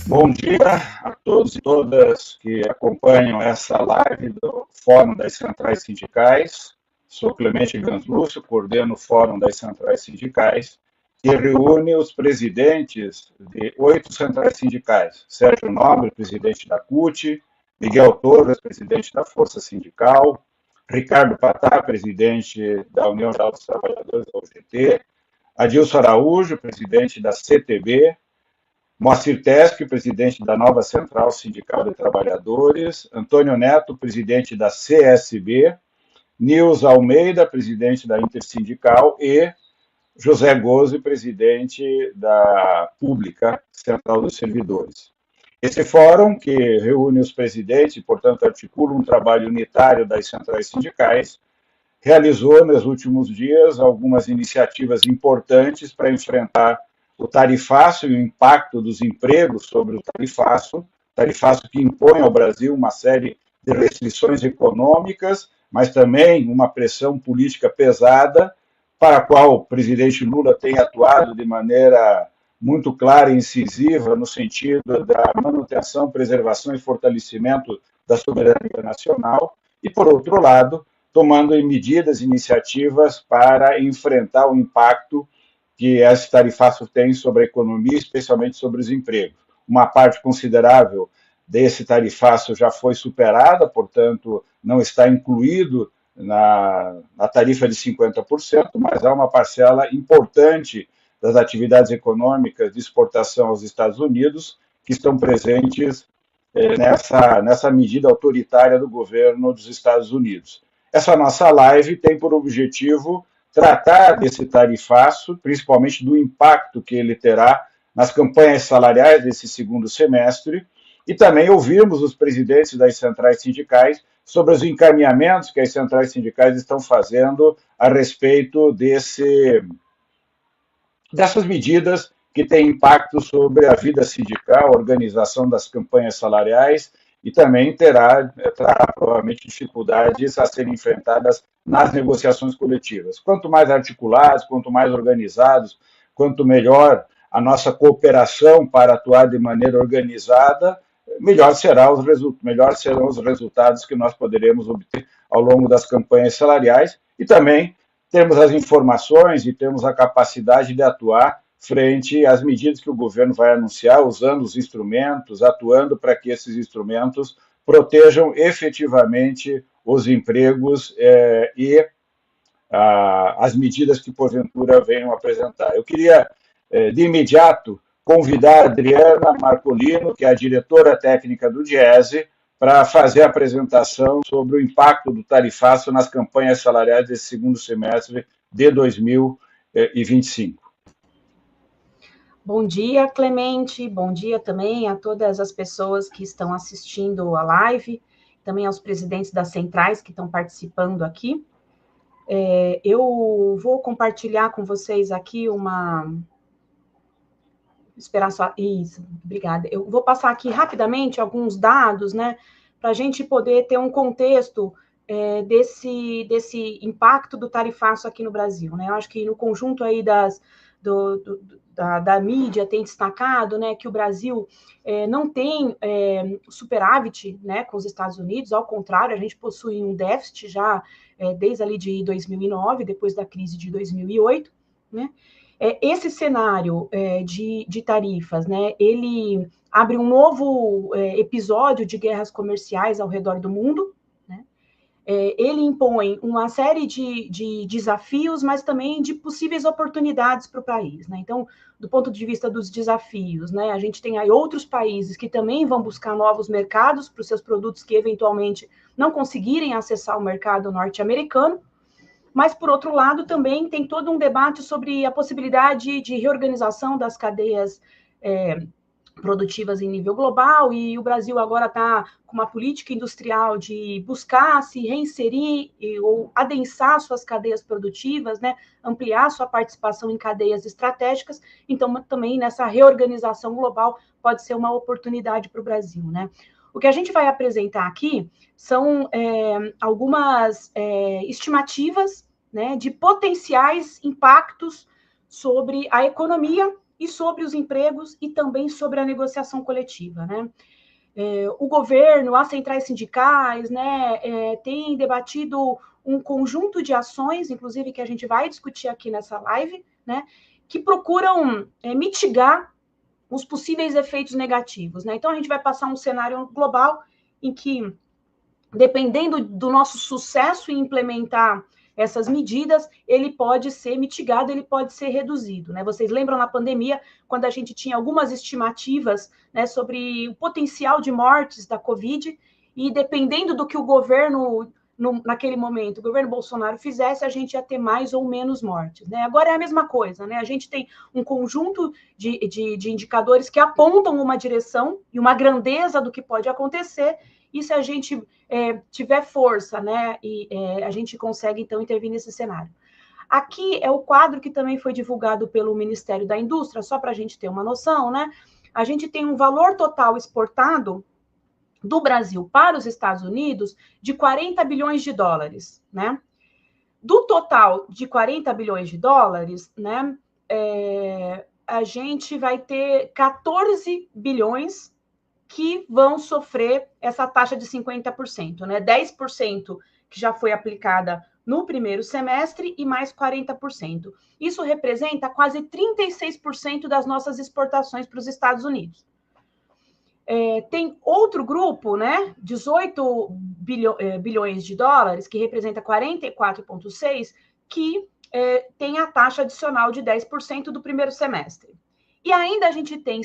Bom dia a todos e todas que acompanham essa live do Fórum das Centrais Sindicais. Sou Clemente Ganslúcio, coordeno o Fórum das Centrais Sindicais, que reúne os presidentes de 8 centrais sindicais. Sérgio Nobre, presidente da CUT, Miguel Torres, presidente da Força Sindical, Ricardo Patá, presidente da União Geral dos Trabalhadores da UGT, Adilson Araújo, presidente da CTB, Moacir Teschi, presidente da nova Central Sindical de Trabalhadores, Antônio Neto, presidente da CSB, Nils Almeida, presidente da Intersindical e José Gozzi, presidente da Pública, Central dos Servidores. Esse fórum, que reúne os presidentes e, portanto, articula um trabalho unitário das centrais sindicais, realizou, nos últimos dias, algumas iniciativas importantes para enfrentar o tarifaço e o impacto dos empregos sobre o tarifaço que impõe ao Brasil uma série de restrições econômicas, mas também uma pressão política pesada, para a qual o presidente Lula tem atuado de maneira muito clara e incisiva no sentido da manutenção, preservação e fortalecimento da soberania nacional, e, por outro lado, tomando medidas e iniciativas para enfrentar o impacto que esse tarifaço tem sobre a economia, especialmente sobre os empregos. Uma parte considerável desse tarifaço já foi superada, portanto, não está incluído na tarifa de 50%, mas há uma parcela importante das atividades econômicas de exportação aos Estados Unidos que estão presentes nessa medida autoritária do governo dos Estados Unidos. Essa nossa live tem por objetivo tratar desse tarifaço, principalmente do impacto que ele terá nas campanhas salariais desse segundo semestre, e também ouvirmos os presidentes das centrais sindicais sobre os encaminhamentos que as centrais sindicais estão fazendo a respeito dessas medidas que têm impacto sobre a vida sindical, a organização das campanhas salariais, e também terá provavelmente dificuldades a serem enfrentadas nas negociações coletivas. Quanto mais articulados, quanto mais organizados, quanto melhor a nossa cooperação para atuar de maneira organizada, melhor serão os resultados que nós poderemos obter ao longo das campanhas salariais, e também temos as informações e temos a capacidade de atuar frente às medidas que o governo vai anunciar, usando os instrumentos, atuando para que esses instrumentos protejam efetivamente os empregos e as medidas que, porventura, venham apresentar. Eu queria, de imediato, convidar a Adriana Marcolino, que é a diretora técnica do Diese, para fazer a apresentação sobre o impacto do tarifaço nas campanhas salariais desse segundo semestre de 2025. Bom dia, Clemente. Bom dia também a todas as pessoas que estão assistindo a live, também aos presidentes das centrais que estão participando aqui. Eu vou compartilhar com vocês aqui Esperar só. Isso, obrigada. Eu vou passar aqui rapidamente alguns dados, né, para a gente poder ter um contexto desse impacto do tarifaço aqui no Brasil, né? Eu acho que no conjunto aí da mídia tem destacado, né, que o Brasil não tem superávit, né, com os Estados Unidos, ao contrário, a gente possui um déficit já desde ali de 2009, depois da crise de 2008, né? Esse cenário de tarifas, né, ele abre um novo episódio de guerras comerciais ao redor do mundo, né? Ele impõe uma série de desafios, mas também de possíveis oportunidades para o país, né? Então, do ponto de vista dos desafios, né, a gente tem aí outros países que também vão buscar novos mercados para os seus produtos que eventualmente não conseguirem acessar o mercado norte-americano. Mas, por outro lado, também tem todo um debate sobre a possibilidade de reorganização das cadeias produtivas em nível global, e o Brasil agora está com uma política industrial de buscar se reinserir ou adensar suas cadeias produtivas, né, ampliar sua participação em cadeias estratégicas. Então, também nessa reorganização global pode ser uma oportunidade para o Brasil, né? O que a gente vai apresentar aqui são algumas estimativas, né, de potenciais impactos sobre a economia e sobre os empregos e também sobre a negociação coletiva, né? O governo, as centrais sindicais, né, têm debatido um conjunto de ações, inclusive que a gente vai discutir aqui nessa live, né, que procuram mitigar os possíveis efeitos negativos, né? Então a gente vai passar um cenário global em que, dependendo do nosso sucesso em implementar essas medidas, ele pode ser mitigado, ele pode ser reduzido, né? Vocês lembram na pandemia, quando a gente tinha algumas estimativas, né, sobre o potencial de mortes da Covid, e dependendo do que o governo, naquele momento, o governo Bolsonaro fizesse, a gente ia ter mais ou menos mortes, né? Agora é a mesma coisa, né? A gente tem um conjunto de indicadores que apontam uma direção e uma grandeza do que pode acontecer, e se a gente tiver força, né, e a gente consegue, então, intervir nesse cenário. Aqui é o quadro que também foi divulgado pelo Ministério da Indústria, só para a gente ter uma noção, né? A gente tem um valor total exportado do Brasil para os Estados Unidos de 40 bilhões de dólares, né? Do total de 40 bilhões de dólares, né, a gente vai ter 14 bilhões que vão sofrer essa taxa de 50%, né? 10% que já foi aplicada no primeiro semestre e mais 40%. Isso representa quase 36% das nossas exportações para os Estados Unidos. Tem outro grupo, né? 18 bilhões de dólares, que representa 44,6%, que tem a taxa adicional de 10% do primeiro semestre. E ainda a gente tem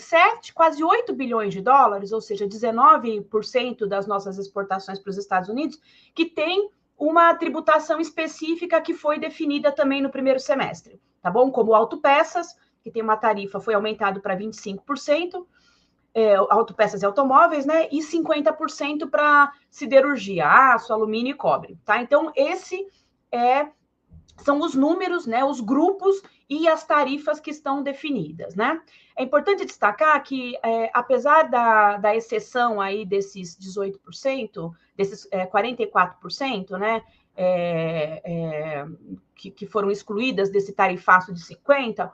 quase 8 bilhões de dólares, ou seja, 19% das nossas exportações para os Estados Unidos, que tem uma tributação específica que foi definida também no primeiro semestre, tá bom? Como autopeças, que tem uma tarifa, foi aumentado para 25%, autopeças e automóveis, né? E 50% para siderurgia, aço, alumínio e cobre, tá? Então, esse são os números, né, os grupos e as tarifas que estão definidas, né? É importante destacar que, apesar da exceção aí desses 18%, desses 44%, né, que foram excluídas desse tarifaço de 50%,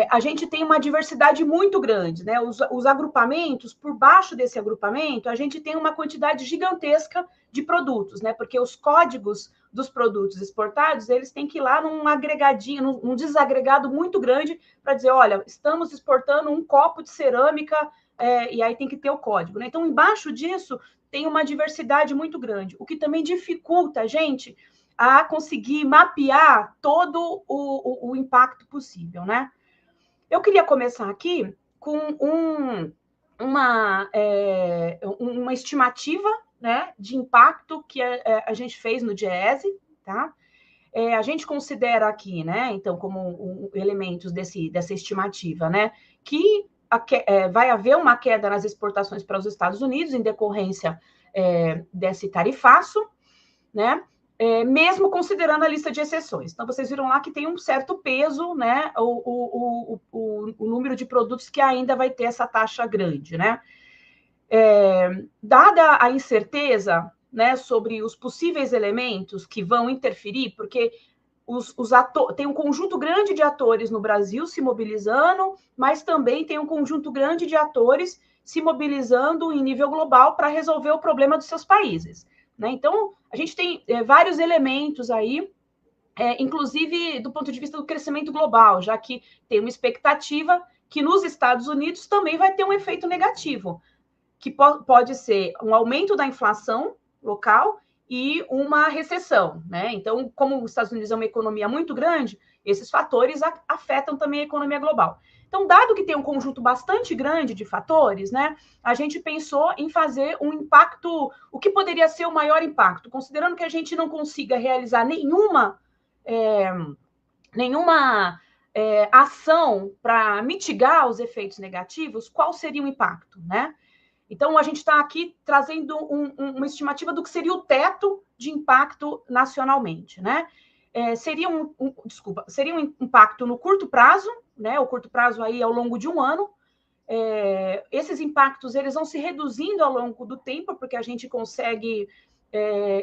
a gente tem uma diversidade muito grande, né? Os agrupamentos, por baixo desse agrupamento, a gente tem uma quantidade gigantesca de produtos, né? Porque os códigos dos produtos exportados, eles têm que ir lá num agregadinho, num desagregado muito grande para dizer, olha, estamos exportando um copo de cerâmica, e aí tem que ter o código, né? Então, embaixo disso, tem uma diversidade muito grande, o que também dificulta a gente a conseguir mapear todo o impacto possível, né? Eu queria começar aqui com uma estimativa, né, de impacto que a gente fez no Diese, tá? A gente considera aqui, né, então, como elementos dessa estimativa, né, que vai haver uma queda nas exportações para os Estados Unidos em decorrência desse tarifaço, né? Mesmo considerando a lista de exceções. Então, vocês viram lá que tem um certo peso, né, o número de produtos que ainda vai ter essa taxa grande, né? Dada a incerteza, né, sobre os possíveis elementos que vão interferir, porque tem um conjunto grande de atores no Brasil se mobilizando, mas também tem um conjunto grande de atores se mobilizando em nível global para resolver o problema dos seus países, né? Então, a gente tem vários elementos aí, inclusive do ponto de vista do crescimento global, já que tem uma expectativa que nos Estados Unidos também vai ter um efeito negativo, que pode ser um aumento da inflação local e uma recessão, né? Então, como os Estados Unidos é uma economia muito grande, esses fatores afetam também a economia global. Então, dado que tem um conjunto bastante grande de fatores, né, a gente pensou em fazer um impacto, o que poderia ser o maior impacto, considerando que a gente não consiga realizar nenhuma ação para mitigar os efeitos negativos, qual seria o impacto, né? Então, a gente está aqui trazendo uma estimativa do que seria o teto de impacto nacionalmente, né? Seria um impacto no curto prazo, né? O curto prazo aí ao longo de um ano. Esses impactos eles vão se reduzindo ao longo do tempo, porque a gente consegue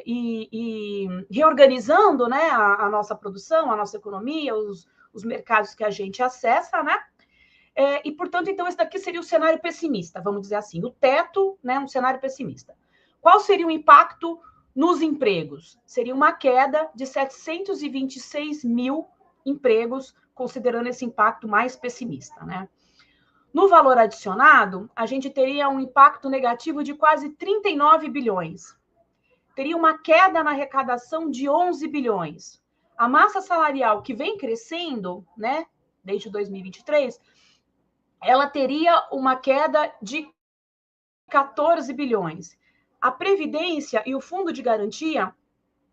ir reorganizando, né, a nossa produção, a nossa economia, os mercados que a gente acessa, né? e, portanto, então, esse daqui seria o cenário pessimista, vamos dizer assim, o teto, né, um cenário pessimista. Qual seria o impacto nos empregos? Seria uma queda de 726 mil empregos, considerando esse impacto mais pessimista, né? No valor adicionado, a gente teria um impacto negativo de quase 39 bilhões. Teria uma queda na arrecadação de 11 bilhões. A massa salarial que vem crescendo, né, desde 2023, ela teria uma queda de 14 bilhões. A Previdência e o Fundo de Garantia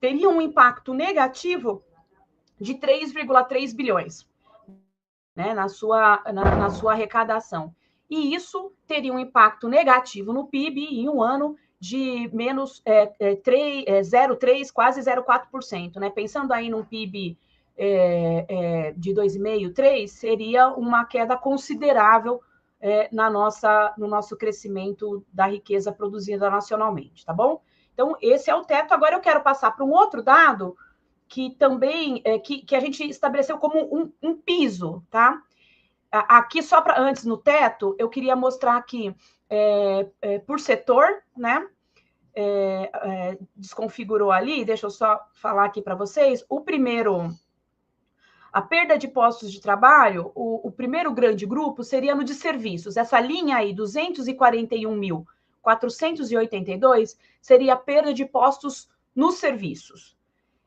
teriam um impacto negativo de 3,3 bilhões, né, na sua arrecadação. E isso teria um impacto negativo no PIB em um ano de menos 0,3%, quase 0,4%. Né? Pensando aí num PIB de 2,5%, 3%, seria uma queda considerável no nosso crescimento da riqueza produzida nacionalmente, tá bom? Então, esse é o teto. Agora eu quero passar para um outro dado que também que a gente estabeleceu como um piso, tá? Aqui, só para antes, no teto, eu queria mostrar aqui por setor, né? Desconfigurou ali, deixa eu só falar aqui para vocês. O primeiro, a perda de postos de trabalho, o primeiro grande grupo seria no de serviços. Essa linha aí, 241.482, seria a perda de postos nos serviços.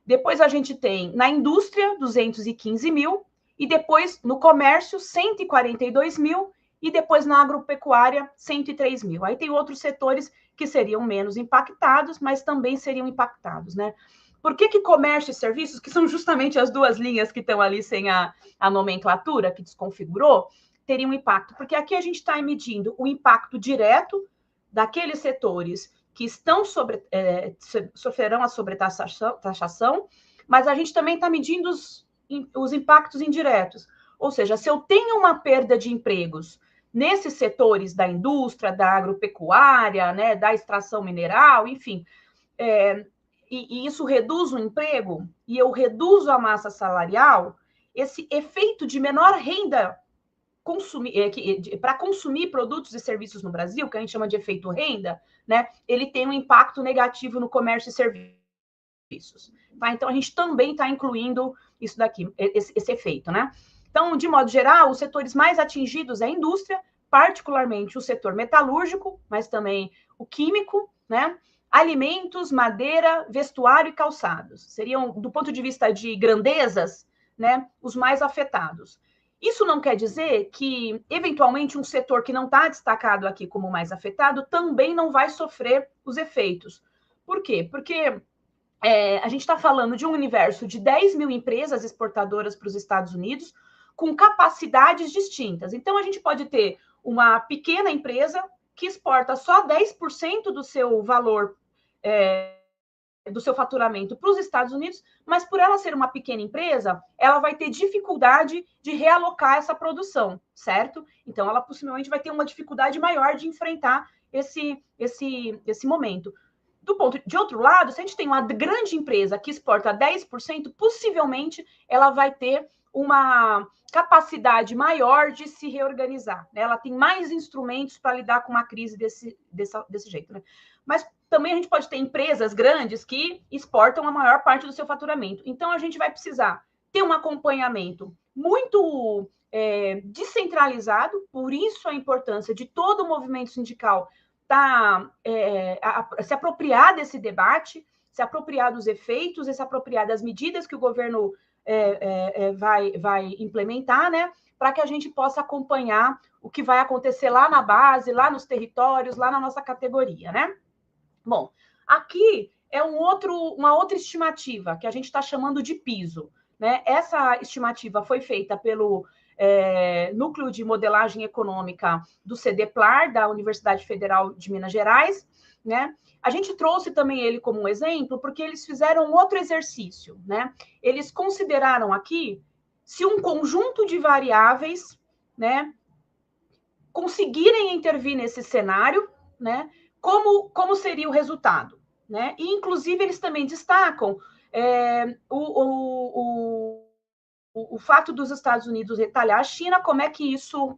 Depois a gente tem na indústria, 215 mil, e depois no comércio, 142 mil, e depois na agropecuária, 103 mil. Aí tem outros setores que seriam menos impactados, mas também seriam impactados, né? Por que comércio e serviços, que são justamente as duas linhas que estão ali sem a nomenclatura, que desconfigurou, teriam impacto? Porque aqui a gente está medindo o impacto direto daqueles setores que estão sofrerão a sobretaxação, mas a gente também está medindo os impactos indiretos. Ou seja, se eu tenho uma perda de empregos nesses setores da indústria, da agropecuária, né, da extração mineral, enfim, e isso reduz o emprego, e eu reduzo a massa salarial, esse efeito de menor renda para consumir produtos e serviços no Brasil, que a gente chama de efeito renda, né, ele tem um impacto negativo no comércio e serviços. Tá? Então, a gente também está incluindo isso daqui, esse efeito. Né? Então, de modo geral, os setores mais atingidos é a indústria, particularmente o setor metalúrgico, mas também o químico, né? Alimentos, madeira, vestuário e calçados. Seriam, do ponto de vista de grandezas, né, os mais afetados. Isso não quer dizer que, eventualmente, um setor que não está destacado aqui como mais afetado também não vai sofrer os efeitos. Por quê? Porque a gente está falando de um universo de 10 mil empresas exportadoras para os Estados Unidos com capacidades distintas. Então, a gente pode ter uma pequena empresa que exporta só 10% do seu valor, do seu faturamento para os Estados Unidos, mas por ela ser uma pequena empresa, ela vai ter dificuldade de realocar essa produção, certo? Então, ela possivelmente vai ter uma dificuldade maior de enfrentar esse momento. De outro lado, se a gente tem uma grande empresa que exporta 10%, possivelmente ela vai ter uma capacidade maior de se reorganizar. Né? Ela tem mais instrumentos para lidar com uma crise desse jeito. Né? Mas também a gente pode ter empresas grandes que exportam a maior parte do seu faturamento. Então, a gente vai precisar ter um acompanhamento muito descentralizado, por isso a importância de todo o movimento sindical se apropriar desse debate, se apropriar dos efeitos, e se apropriar das medidas que o governo vai implementar, né, para que a gente possa acompanhar o que vai acontecer lá na base, lá nos territórios, lá na nossa categoria, né? Bom, aqui é uma outra estimativa que a gente está chamando de piso, né? Essa estimativa foi feita pelo Núcleo de Modelagem Econômica do CDPLAR, da Universidade Federal de Minas Gerais, né? A gente trouxe também ele como um exemplo, porque eles fizeram outro exercício, né? Eles consideraram aqui se um conjunto de variáveis, né, conseguirem intervir nesse cenário, né, como seria o resultado, né? E, inclusive, eles também destacam o o fato dos Estados Unidos retalhar a China, como é que isso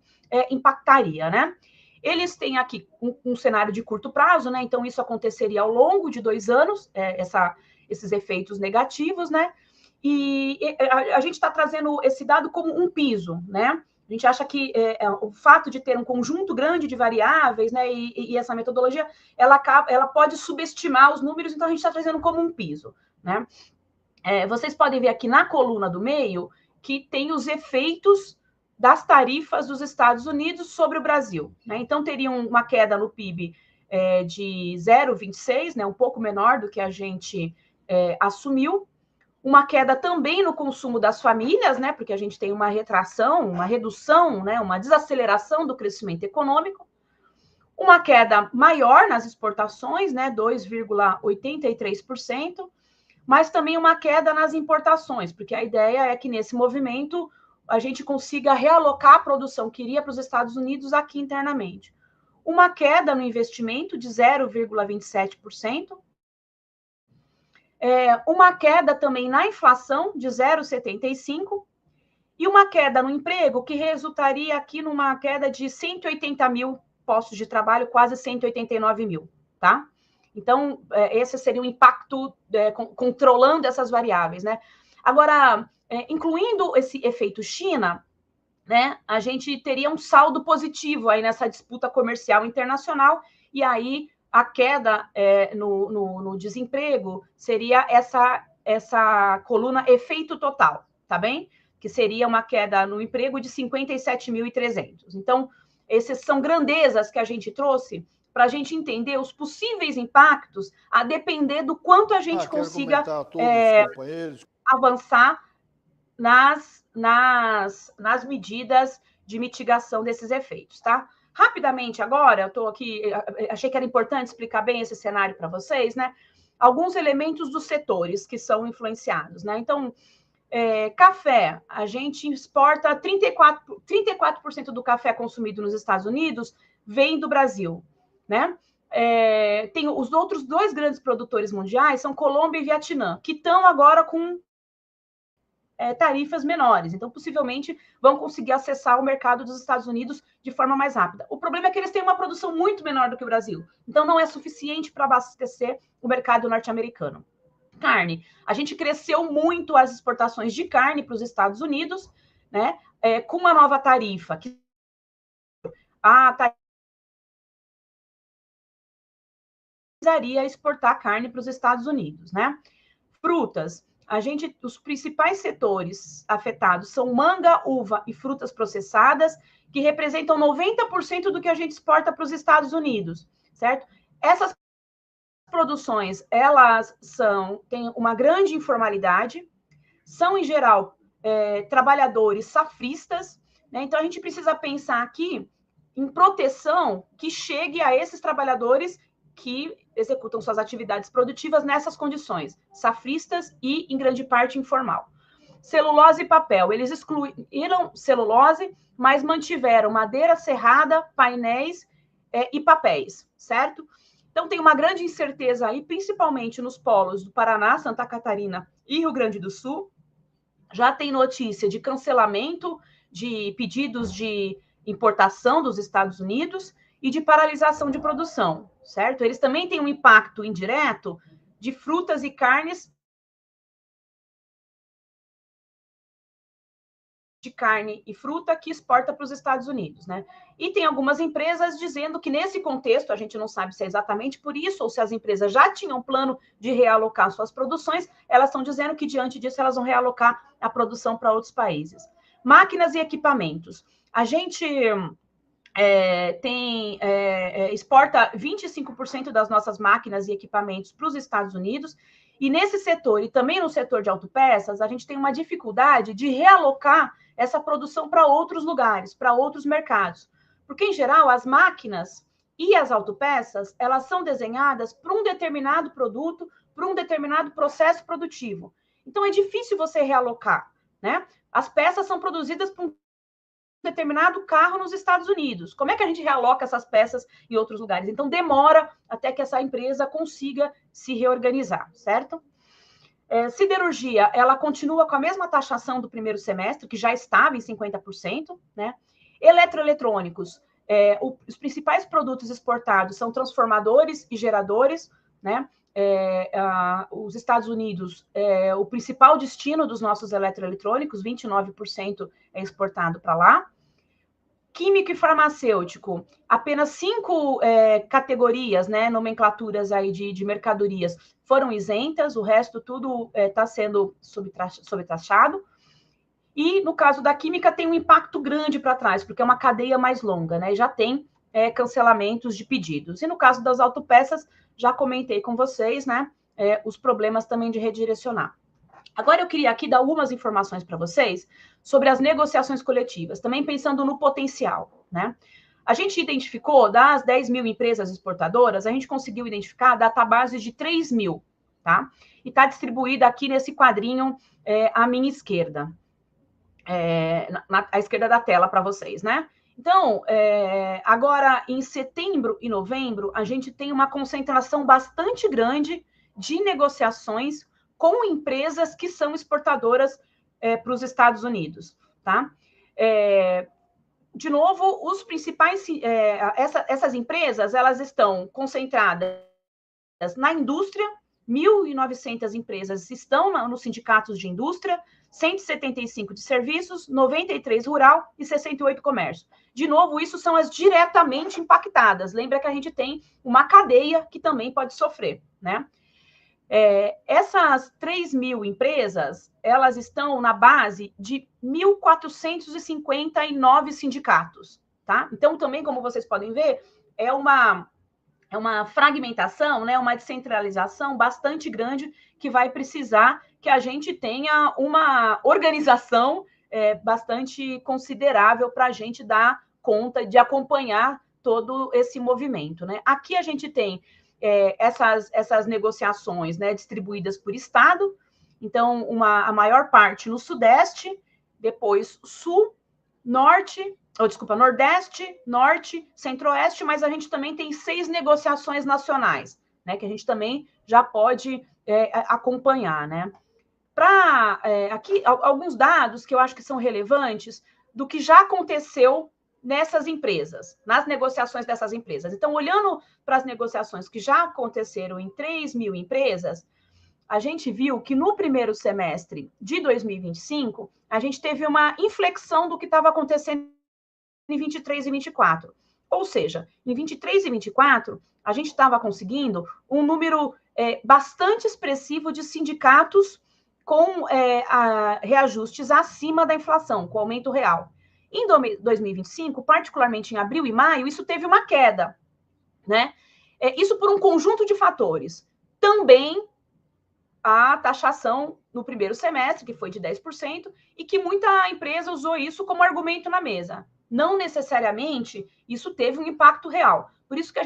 impactaria, né? Eles têm aqui um cenário de curto prazo, né? Então, isso aconteceria ao longo de 2 anos, esses efeitos negativos, né? E a gente está trazendo esse dado como um piso, né? A gente acha que o fato de ter um conjunto grande de variáveis, né, e essa metodologia, ela pode subestimar os números, então a gente está trazendo como um piso, né? Vocês podem ver aqui na coluna do meio que tem os efeitos das tarifas dos Estados Unidos sobre o Brasil, né? Então teria uma queda no PIB de 0,26, né, um pouco menor do que a gente assumiu. Uma queda também no consumo das famílias, né? Porque a gente tem uma retração, uma redução, né? Uma desaceleração do crescimento econômico. Uma queda maior nas exportações, né? 2,83%, mas também uma queda nas importações, porque a ideia é que nesse movimento a gente consiga realocar a produção que iria para os Estados Unidos aqui internamente. Uma queda no investimento de 0,27%. Uma queda também na inflação de 0,75% e uma queda no emprego que resultaria aqui numa queda de 180 mil postos de trabalho, quase 189 mil, tá? Então, esse seria o impacto controlando essas variáveis, né? Agora, incluindo esse efeito China, né, a gente teria um saldo positivo aí nessa disputa comercial internacional e aí a queda no desemprego seria essa coluna efeito total, tá bem? Que seria uma queda no emprego de 57.300. Então, essas são grandezas que a gente trouxe para a gente entender os possíveis impactos, a depender do quanto a gente consiga avançar nas medidas de mitigação desses efeitos, tá? Rapidamente agora, eu estou aqui, achei que era importante explicar bem esse cenário para vocês, né? Alguns elementos dos setores que são influenciados, né? Então, café, a gente exporta 34% do café consumido nos Estados Unidos vem do Brasil, né? Tem os outros 2 grandes produtores mundiais, são Colômbia e Vietnã, que estão agora com tarifas menores. Então, possivelmente, vão conseguir acessar o mercado dos Estados Unidos de forma mais rápida. O problema é que eles têm uma produção muito menor do que o Brasil. Então, não é suficiente para abastecer o mercado norte-americano. Carne. A gente cresceu muito as exportações de carne para os Estados Unidos, né? Com uma nova tarifa. A tarifa precisaria exportar carne para os Estados Unidos, né? Frutas. Os principais setores afetados são manga, uva e frutas processadas, que representam 90% do que a gente exporta para os Estados Unidos, certo? Essas produções, elas têm uma grande informalidade, são, em geral, trabalhadores safristas, né? Então, a gente precisa pensar aqui em proteção que chegue a esses trabalhadores que executam suas atividades produtivas nessas condições, safristas e, em grande parte, informal. Celulose e papel, eles excluíram celulose, mas mantiveram madeira serrada, painéis e papéis, certo? Então, tem uma grande incerteza aí, principalmente nos polos do Paraná, Santa Catarina e Rio Grande do Sul. Já tem notícia de cancelamento de pedidos de importação dos Estados Unidos e de paralisação de produção, certo? Eles também têm um impacto indireto de frutas e carnes, de carne e fruta que exporta para os Estados Unidos, né? E tem algumas empresas dizendo que nesse contexto, a gente não sabe se é exatamente por isso ou se as empresas já tinham plano de realocar suas produções, elas estão dizendo que diante disso elas vão realocar a produção para outros países. Máquinas e equipamentos. A gente exporta 25% das nossas máquinas e equipamentos para os Estados Unidos, e nesse setor, e também no setor de autopeças, a gente tem uma dificuldade de realocar essa produção para outros lugares, para outros mercados. Porque, em geral, as máquinas e as autopeças, elas são desenhadas para um determinado produto, para um determinado processo produtivo. Então, é difícil você realocar, né? As peças são produzidas para um determinado carro nos Estados Unidos. Como é que a gente realoca essas peças em outros lugares? Então, demora até que essa empresa consiga se reorganizar, certo? Siderurgia, ela continua com a mesma taxação do primeiro semestre, que já estava em 50%, né? Eletroeletrônicos, os principais produtos exportados são transformadores e geradores, né? Os Estados Unidos, o principal destino dos nossos eletroeletrônicos, 29% é exportado para lá. Químico e farmacêutico, apenas 5 categorias, né, nomenclaturas aí de mercadorias foram isentas, o resto tudo está sendo sobretaxado. E no caso da química tem um impacto grande para trás, porque é uma cadeia mais longa, né? E já tem cancelamentos de pedidos. E no caso das autopeças, já comentei com vocês, né? Os problemas também de redirecionar. Agora eu queria aqui dar algumas informações para vocês sobre as negociações coletivas, também pensando no potencial, né? A gente identificou, das 10 mil empresas exportadoras, a gente conseguiu identificar a database de 3 mil, tá? E está distribuída aqui nesse quadrinho à minha esquerda. À esquerda da tela para vocês, né? Então, agora em setembro e novembro, a gente tem uma concentração bastante grande de negociações com empresas que são exportadoras para os Estados Unidos, tá? De novo, os principais, essas empresas, elas estão concentradas na indústria, 1.900 empresas estão nos sindicatos de indústria, 175 de serviços, 93 rural e 68 comércio. De novo, isso são as diretamente impactadas. Lembra que a gente tem uma cadeia que também pode sofrer, né? Essas 3 mil empresas, elas estão na base de 1.459 sindicatos, tá? Então, também, como vocês podem ver, é uma fragmentação, né, uma descentralização bastante grande que vai precisar que a gente tenha uma organização bastante considerável para a gente dar conta de acompanhar todo esse movimento, né? Aqui a gente tem essas negociações, né, distribuídas por estado, então a maior parte no Sudeste, depois Sul, Norte, Nordeste, Norte, Centro-Oeste, mas a gente também tem 6 negociações nacionais, né, que a gente também já pode acompanhar, né? Aqui, alguns dados que eu acho que são relevantes do que já aconteceu nessas empresas, nas negociações dessas empresas. Então, olhando para as negociações que já aconteceram em 3 mil empresas, a gente viu que no primeiro semestre de 2025, a gente teve uma inflexão do que estava acontecendo em 23 e 24. Ou seja, em 23 e 24, a gente estava conseguindo um número bastante expressivo de sindicatos com reajustes acima da inflação, com aumento real. Em 2025, particularmente em abril e maio, isso teve uma queda, né? Isso por um conjunto de fatores. Também a taxação no primeiro semestre, que foi de 10%, e que muita empresa usou isso como argumento na mesa. Não necessariamente isso teve um impacto real. Por isso que a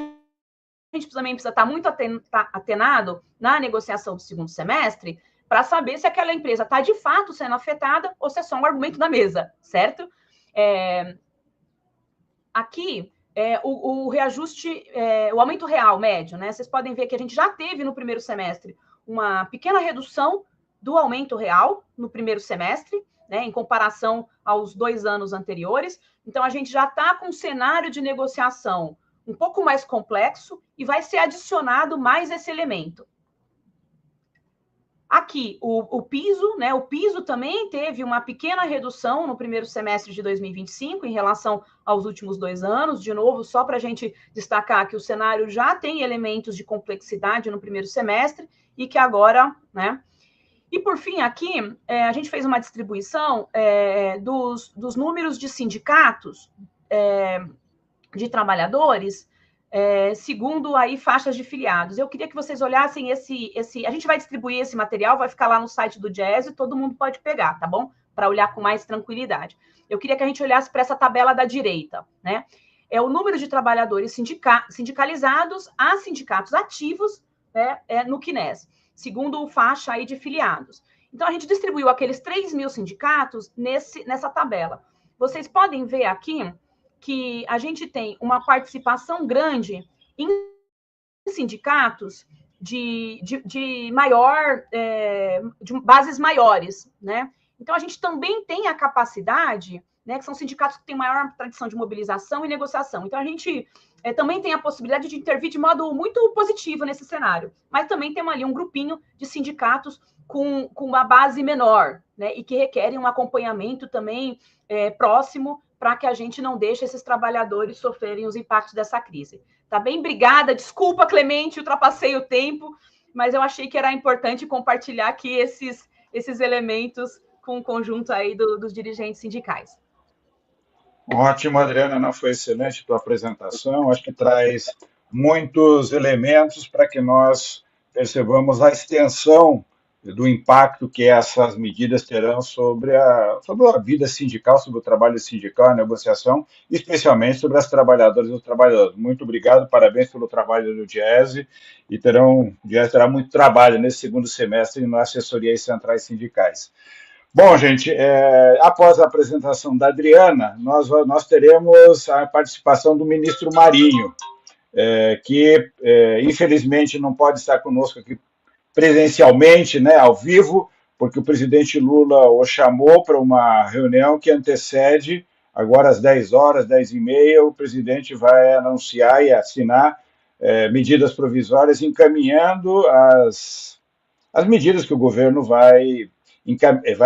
gente também precisa estar muito atenado na negociação do segundo semestre para saber se aquela empresa está de fato sendo afetada ou se é só um argumento na mesa, certo? Aqui, o reajuste, o aumento real médio, né? Vocês podem ver que a gente já teve no primeiro semestre uma pequena redução do aumento real no primeiro semestre, né, em comparação aos 2 anos anteriores. Então, a gente já está com um cenário de negociação um pouco mais complexo e vai ser adicionado mais esse elemento. Aqui, o piso, né? O piso também teve uma pequena redução no primeiro semestre de 2025 em relação aos últimos 2 anos. De novo, só para a gente destacar que o cenário já tem elementos de complexidade no primeiro semestre e que agora, né? E por fim, aqui, a gente fez uma distribuição dos números de sindicatos de trabalhadores segundo aí faixas de filiados. Eu queria que vocês olhassem a gente vai distribuir esse material, vai ficar lá no site do Diese e todo mundo pode pegar, tá bom? Para olhar com mais tranquilidade. Eu queria que a gente olhasse para essa tabela da direita, né? É o número de trabalhadores sindicalizados a sindicatos ativos, né, no CNES, segundo faixa aí de filiados. Então, a gente distribuiu aqueles 3 mil sindicatos nessa tabela. Vocês podem ver aqui que a gente tem uma participação grande em sindicatos de bases maiores, né? Então, a gente também tem a capacidade, né, que são sindicatos que têm maior tradição de mobilização e negociação. Então, a gente também tem a possibilidade de intervir de modo muito positivo nesse cenário, mas também temos ali um grupinho de sindicatos com uma base menor, né, e que requerem um acompanhamento também próximo para que a gente não deixe esses trabalhadores sofrerem os impactos dessa crise. Tá bem? Obrigada. Desculpa, Clemente, ultrapassei o tempo, mas eu achei que era importante compartilhar aqui esses elementos com o conjunto aí dos dirigentes sindicais. Ótimo, Adriana, não foi excelente a tua apresentação, acho que traz muitos elementos para que nós percebamos a extensão do impacto que essas medidas terão sobre a vida sindical, sobre o trabalho sindical, a negociação, especialmente sobre as trabalhadoras e os trabalhadores. Muito obrigado, parabéns pelo trabalho do Diese, e o Diese terá muito trabalho nesse segundo semestre na assessoria e centrais sindicais. Bom, gente, após a apresentação da Adriana, nós teremos a participação do ministro Marinho, que infelizmente não pode estar conosco aqui presencialmente, né, ao vivo, porque o presidente Lula o chamou para uma reunião que antecede, agora às 10 horas, 10h30, o presidente vai anunciar e assinar medidas provisórias encaminhando as medidas que o governo vai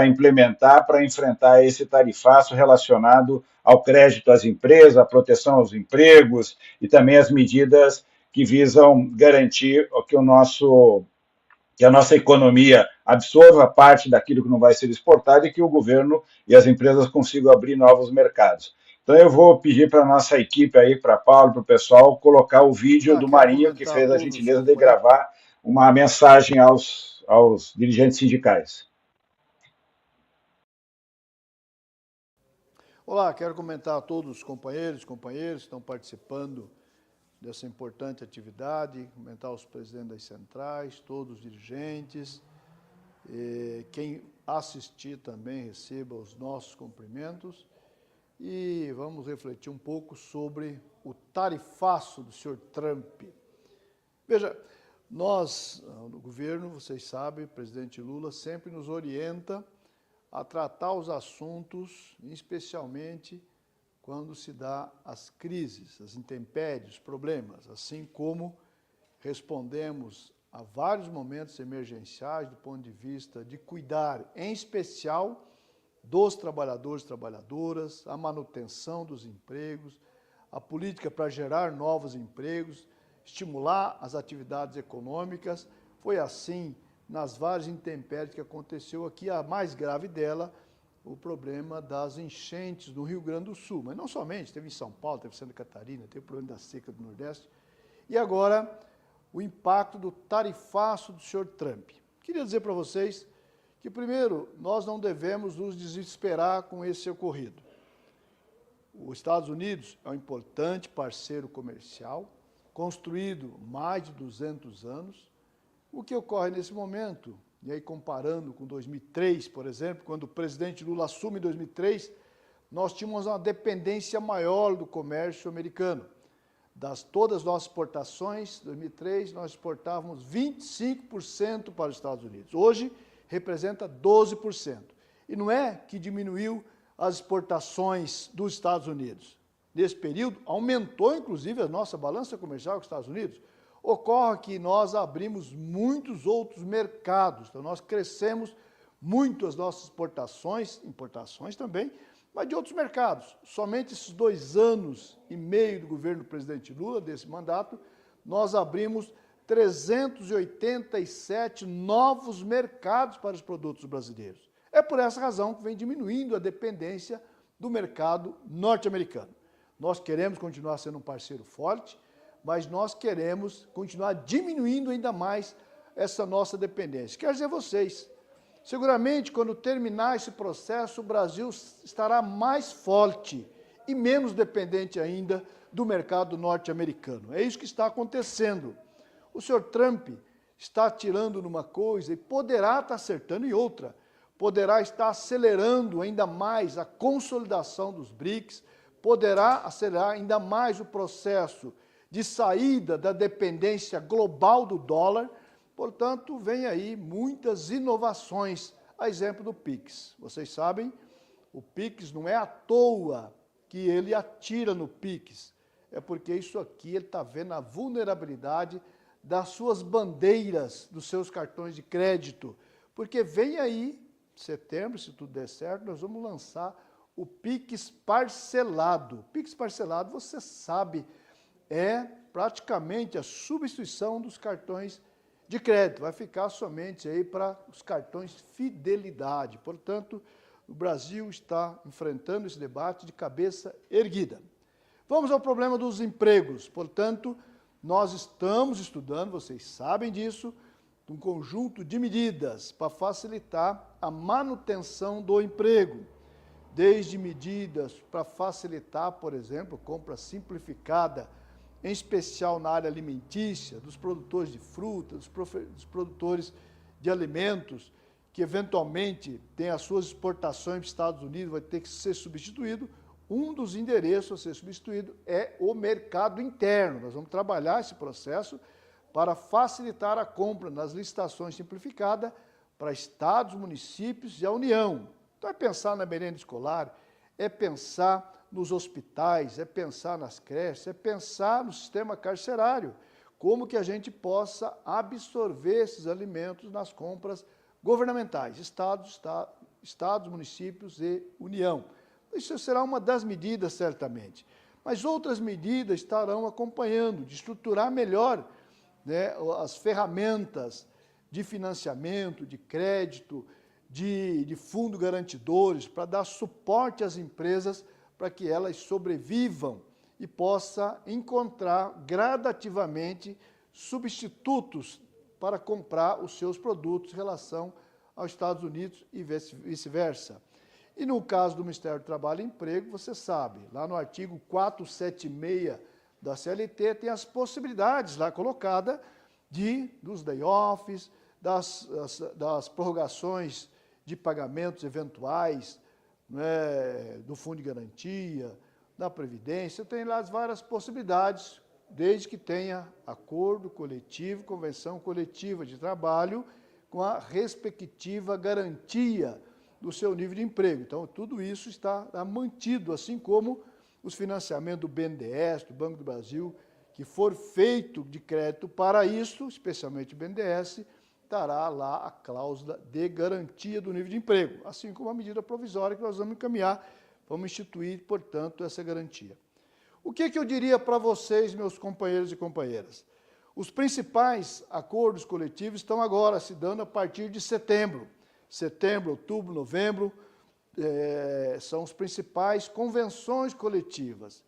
implementar para enfrentar esse tarifaço relacionado ao crédito às empresas, à proteção aos empregos e também as medidas que visam garantir que a nossa economia absorva parte daquilo que não vai ser exportado e que o governo e as empresas consigam abrir novos mercados. Então eu vou pedir para a nossa equipe aí, para Paulo, para o pessoal, colocar o vídeo do Marinho, que fez a gentileza de gravar uma mensagem aos dirigentes sindicais. Olá, quero comentar a todos os companheiros que estão participando dessa importante atividade, comentar os presidentes das centrais, todos os dirigentes, quem assistir também receba os nossos cumprimentos e vamos refletir um pouco sobre o tarifaço do senhor Trump. Veja, nós, no governo, vocês sabem, o presidente Lula sempre nos orienta a tratar os assuntos, especialmente quando se dá as crises, as intempéries, os problemas, assim como respondemos a vários momentos emergenciais do ponto de vista de cuidar, em especial, dos trabalhadores e trabalhadoras, a manutenção dos empregos, a política para gerar novos empregos, estimular as atividades econômicas. Foi assim nas várias intempéries que aconteceu aqui, a mais grave dela, o problema das enchentes no Rio Grande do Sul. Mas não somente, teve em São Paulo, teve em Santa Catarina, teve o problema da seca do Nordeste. E agora, o impacto do tarifaço do senhor Trump. Queria dizer para vocês que, primeiro, nós não devemos nos desesperar com esse ocorrido. Os Estados Unidos é um importante parceiro comercial, construído mais de 200 anos. O que ocorre nesse momento, e aí comparando com 2003, por exemplo, quando o presidente Lula assume em 2003, nós tínhamos uma dependência maior do comércio americano. Todas as nossas exportações, em 2003, nós exportávamos 25% para os Estados Unidos. Hoje, representa 12%. E não é que diminuiu as exportações dos Estados Unidos. Nesse período, aumentou, inclusive, a nossa balança comercial com os Estados Unidos. Ocorre que nós abrimos muitos outros mercados, então nós crescemos muito as nossas exportações, importações também, mas de outros mercados. Somente esses 2 anos e meio do governo do presidente Lula, desse mandato, nós abrimos 387 novos mercados para os produtos brasileiros. É por essa razão que vem diminuindo a dependência do mercado norte-americano. Nós queremos continuar sendo um parceiro forte, mas nós queremos continuar diminuindo ainda mais essa nossa dependência. Quero dizer a vocês, seguramente, quando terminar esse processo, o Brasil estará mais forte e menos dependente ainda do mercado norte-americano. É isso que está acontecendo. O senhor Trump está atirando numa coisa e poderá estar acertando em outra. Poderá estar acelerando ainda mais a consolidação dos BRICS, poderá acelerar ainda mais o processo de saída da dependência global do dólar, Portanto, vem aí muitas inovações, a exemplo do Pix. Vocês sabem, o Pix não é à toa que ele atira no Pix, é porque isso aqui ele está vendo a vulnerabilidade das suas bandeiras, dos seus cartões de crédito, porque vem aí, em setembro, se tudo der certo, nós vamos lançar o Pix parcelado. O Pix parcelado, você sabe, é praticamente a substituição dos cartões de crédito, vai ficar somente aí para os cartões fidelidade. Portanto, o Brasil está enfrentando esse debate de cabeça erguida. Vamos ao problema dos empregos. Portanto, nós estamos estudando, vocês sabem disso, um conjunto de medidas para facilitar a manutenção do emprego, desde medidas para facilitar, por exemplo, compra simplificada, em especial na área alimentícia, dos produtores de frutas, dos produtores de alimentos, que eventualmente tem as suas exportações para os Estados Unidos, vai ter que ser substituído. Um dos endereços a ser substituído é o mercado interno. Nós vamos trabalhar esse processo para facilitar a compra nas licitações simplificadas para estados, municípios e a União. Então é pensar na merenda escolar, é pensar nos hospitais, é pensar nas creches, é pensar no sistema carcerário, como que a gente possa absorver esses alimentos nas compras governamentais, estados, municípios e União. Isso será uma das medidas, certamente. Mas outras medidas estarão acompanhando, de estruturar melhor, né, as ferramentas de financiamento, de crédito, de fundo garantidores, para dar suporte às empresas para que elas sobrevivam e possa encontrar gradativamente substitutos para comprar os seus produtos em relação aos Estados Unidos e vice-versa. E no caso do Ministério do Trabalho e Emprego, você sabe, lá no artigo 476 da CLT, tem as possibilidades lá colocadas dos layoffs, das prorrogações de pagamentos eventuais, né, do Fundo de Garantia, da Previdência, tem lá as várias possibilidades, desde que tenha acordo coletivo, convenção coletiva de trabalho, com a respectiva garantia do seu nível de emprego. Então, tudo isso está mantido, assim como os financiamentos do BNDES, do Banco do Brasil, que for feito de crédito para isso, especialmente o BNDES, estará lá a cláusula de garantia do nível de emprego, assim como a medida provisória que nós vamos encaminhar, vamos instituir, portanto, essa garantia. O que eu diria para vocês, meus companheiros e companheiras? Os principais acordos coletivos estão agora se dando a partir de setembro. Setembro, outubro, novembro, são as principais convenções coletivas.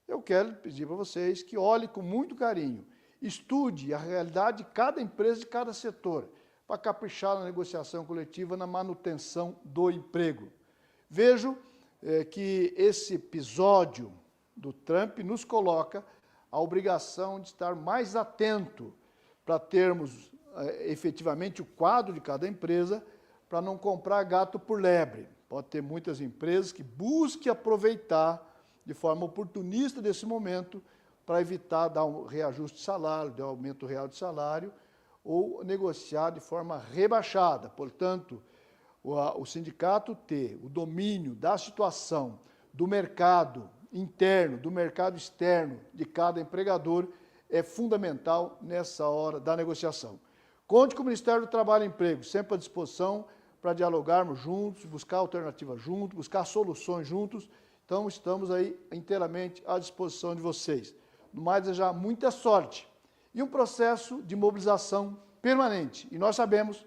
Eu quero pedir para vocês que olhem com muito carinho, estude a realidade de cada empresa, de cada setor, para caprichar na negociação coletiva, na manutenção do emprego. Vejo que esse episódio do Trump nos coloca a obrigação de estar mais atento para termos efetivamente o quadro de cada empresa, para não comprar gato por lebre. Pode ter muitas empresas que busquem aproveitar de forma oportunista desse momento para evitar dar um reajuste de salário, dar um aumento real de salário, ou negociar de forma rebaixada. Portanto, o sindicato ter o domínio da situação do mercado interno, do mercado externo de cada empregador é fundamental nessa hora da negociação. Conte com o Ministério do Trabalho e Emprego, sempre à disposição para dialogarmos juntos, buscar alternativas juntos, buscar soluções juntos. Então, estamos aí inteiramente à disposição de vocês. No mais, desejar muita sorte e um processo de mobilização permanente. E nós sabemos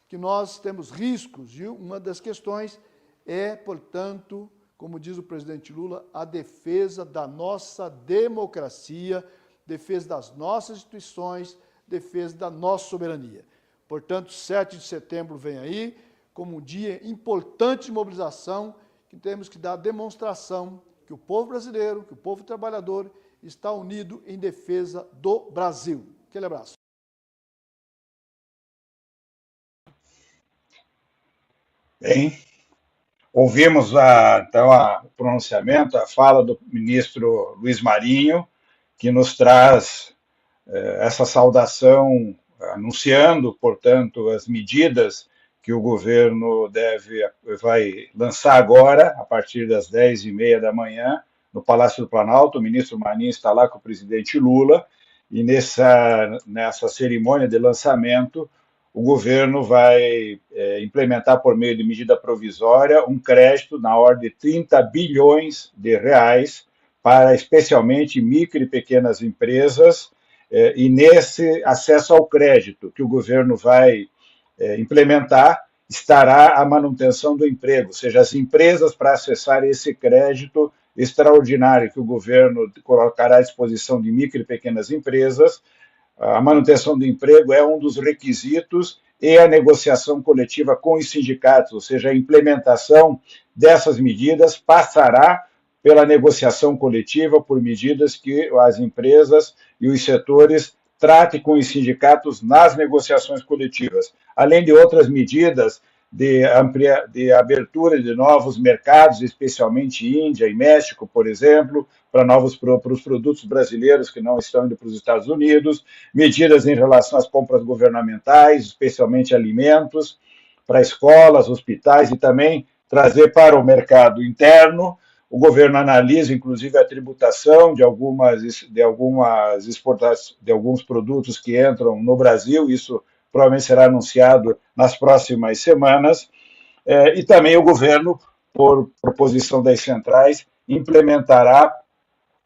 que nós temos riscos e uma das questões é, portanto, como diz o presidente Lula, a defesa da nossa democracia, defesa das nossas instituições, defesa da nossa soberania. Portanto, 7 de setembro vem aí como um dia importante de mobilização, que temos que dar demonstração que o povo brasileiro, que o povo trabalhador está unido em defesa do Brasil. Aquele abraço. Bem, ouvimos então o pronunciamento, a fala do ministro Luiz Marinho, que nos traz essa saudação anunciando, portanto, as medidas que o governo vai lançar agora, a partir das 10h30 da manhã, no Palácio do Planalto. O ministro Marinho está lá com o presidente Lula, e nessa cerimônia de lançamento, o governo vai implementar, por meio de medida provisória, um crédito na ordem de 30 bilhões de reais para, especialmente, micro e pequenas empresas, e nesse acesso ao crédito que o governo vai implementar, estará a manutenção do emprego, ou seja, as empresas, para acessar esse crédito extraordinário que o governo colocará à disposição de micro e pequenas empresas, a manutenção do emprego é um dos requisitos, e a negociação coletiva com os sindicatos, ou seja, a implementação dessas medidas passará pela negociação coletiva, por medidas que as empresas e os setores tratem com os sindicatos nas negociações coletivas, além de outras medidas de abertura de novos mercados, especialmente Índia e México, por exemplo, para os produtos brasileiros que não estão indo para os Estados Unidos, medidas em relação às compras governamentais, especialmente alimentos, para escolas, hospitais, e também trazer para o mercado interno. O governo analisa, inclusive, a tributação de algumas exportações, de alguns produtos que entram no Brasil. Isso provavelmente será anunciado nas próximas semanas. E também o governo, por proposição das centrais, implementará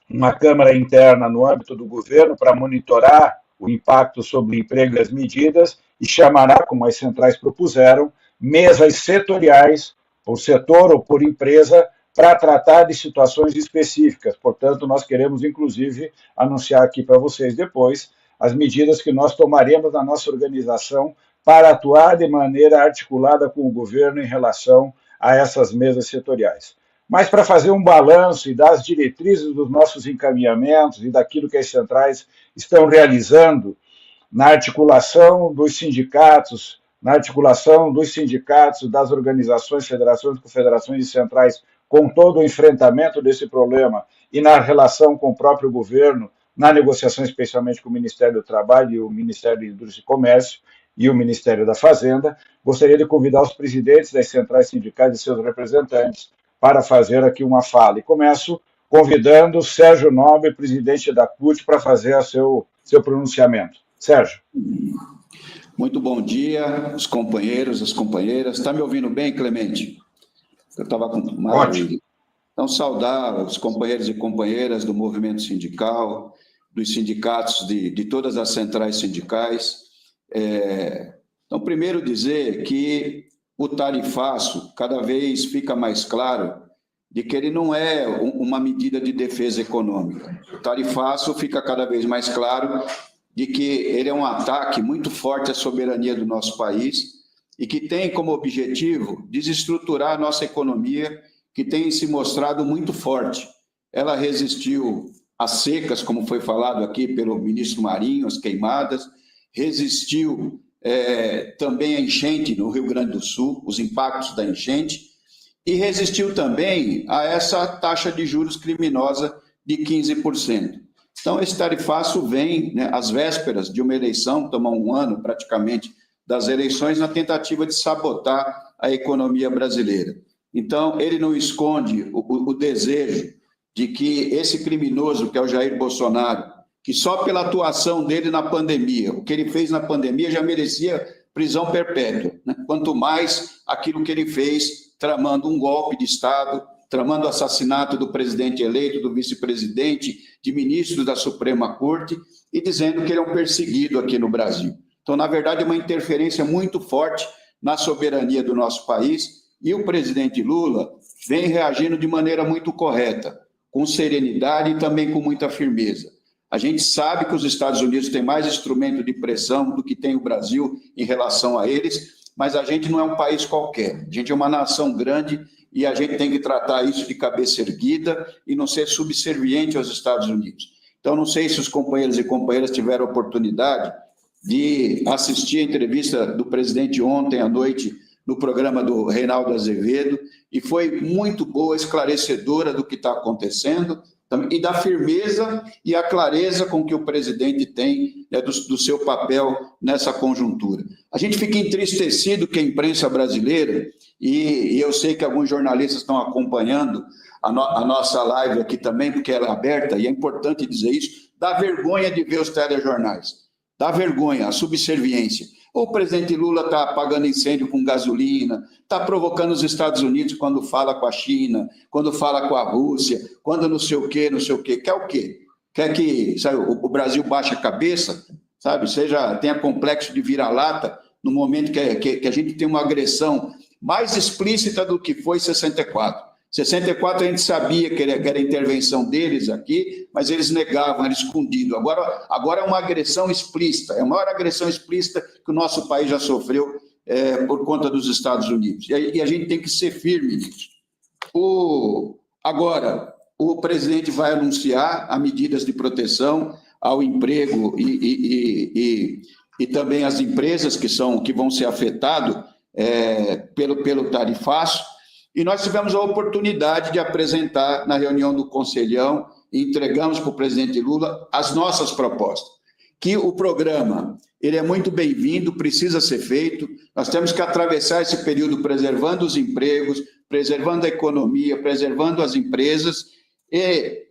uma Câmara interna no âmbito do governo para monitorar o impacto sobre o emprego e as medidas, e chamará, como as centrais propuseram, mesas setoriais, por setor ou por empresa, para tratar de situações específicas. Portanto, nós queremos, inclusive, anunciar aqui para vocês depois as medidas que nós tomaremos na nossa organização para atuar de maneira articulada com o governo em relação a essas mesas setoriais. Mas para fazer um balanço e dar as diretrizes dos nossos encaminhamentos e daquilo que as centrais estão realizando na articulação dos sindicatos, das organizações, federações, confederações e centrais, com todo o enfrentamento desse problema, e na relação com o próprio governo, na negociação especialmente com o Ministério do Trabalho e o Ministério da Indústria e Comércio e o Ministério da Fazenda, gostaria de convidar os presidentes das centrais sindicais e seus representantes para fazer aqui uma fala. E começo convidando o Sérgio Nobre, presidente da CUT, para fazer seu pronunciamento. Sérgio. Muito bom dia, os companheiros, as companheiras. Está me ouvindo bem, Clemente? Eu estava com uma... Ótimo. Então, saudar os companheiros e companheiras do movimento sindical, dos sindicatos de todas as centrais sindicais. Então, primeiro dizer que o tarifaço cada vez fica mais claro de que ele não é uma medida de defesa econômica. O tarifaço fica cada vez mais claro de que ele é um ataque muito forte à soberania do nosso país e que tem como objetivo desestruturar a nossa economia, que tem se mostrado muito forte. Ela resistiu às secas, como foi falado aqui pelo ministro Marinho, às queimadas, resistiu também à enchente no Rio Grande do Sul, os impactos da enchente, e resistiu também a essa taxa de juros criminosa de 15%. Então, esse tarifaço vem, né, às vésperas de uma eleição, estamos há um ano praticamente das eleições, na tentativa de sabotar a economia brasileira. Então, ele não esconde o desejo de que esse criminoso, que é o Jair Bolsonaro, que só pela atuação dele na pandemia, o que ele fez na pandemia já merecia prisão perpétua, né? Quanto mais aquilo que ele fez tramando um golpe de Estado, tramando o assassinato do presidente eleito, do vice-presidente, de ministros da Suprema Corte, e dizendo que ele é um perseguido aqui no Brasil. Então, na verdade, é uma interferência muito forte na soberania do nosso país, e o presidente Lula vem reagindo de maneira muito correta, com serenidade e também com muita firmeza. A gente sabe que os Estados Unidos têm mais instrumento de pressão do que tem o Brasil em relação a eles, mas a gente não é um país qualquer. A gente é uma nação grande e a gente tem que tratar isso de cabeça erguida e não ser subserviente aos Estados Unidos. Então, não sei se os companheiros e companheiras tiveram a oportunidade de assistir a entrevista do presidente ontem à noite no programa do Reinaldo Azevedo, e foi muito boa, esclarecedora do que está acontecendo, e da firmeza e a clareza com que o presidente tem, né, do seu papel nessa conjuntura. A gente fica entristecido que a imprensa brasileira, e eu sei que alguns jornalistas estão acompanhando a nossa live aqui também, porque ela é aberta, e é importante dizer isso, dá vergonha de ver os telejornais, dá vergonha, a subserviência. O presidente Lula está apagando incêndio com gasolina, está provocando os Estados Unidos quando fala com a China, quando fala com a Rússia, quando não sei o quê. Quer o quê? Quer que, sabe, o Brasil baixe a cabeça, sabe? Tenha complexo de vira-lata no momento que a gente tem uma agressão mais explícita do que foi em 64. 64 a gente sabia que era a intervenção deles aqui, mas eles negavam, era escondido. Agora é uma agressão explícita, é a maior agressão explícita que o nosso país já sofreu por conta dos Estados Unidos. E a gente tem que ser firme nisso. Agora, o presidente vai anunciar as medidas de proteção ao emprego e também às empresas que vão ser afetadas pelo tarifaço. E nós tivemos a oportunidade de apresentar na reunião do Conselhão e entregamos para o presidente Lula as nossas propostas. Que o programa ele é muito bem-vindo, precisa ser feito, nós temos que atravessar esse período preservando os empregos, preservando a economia, preservando as empresas, e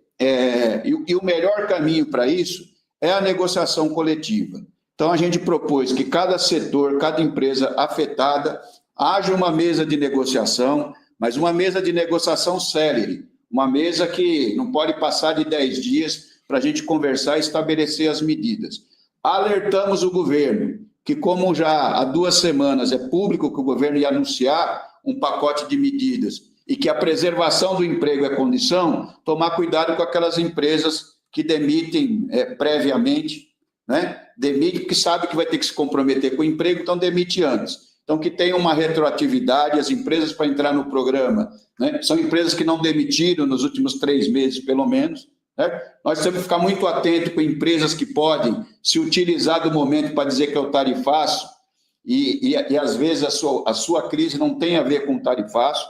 o melhor caminho para isso é a negociação coletiva. Então, a gente propôs que cada setor, cada empresa afetada, haja uma mesa de negociação, mas uma mesa de negociação célere, uma mesa que não pode passar de 10 dias para a gente conversar e estabelecer as medidas. Alertamos o governo que, como já há 2 semanas é público que o governo ia anunciar um pacote de medidas e que a preservação do emprego é condição, tomar cuidado com aquelas empresas que demitem previamente, né? Demite porque sabe que vai ter que se comprometer com o emprego, então demite antes. Então, que tenha uma retroatividade, as empresas para entrar no programa, né? São empresas que não demitiram nos últimos 3 meses, pelo menos. Né? Nós temos que ficar muito atentos com empresas que podem se utilizar do momento para dizer que é o tarifaço, e às vezes a sua crise não tem a ver com o tarifaço.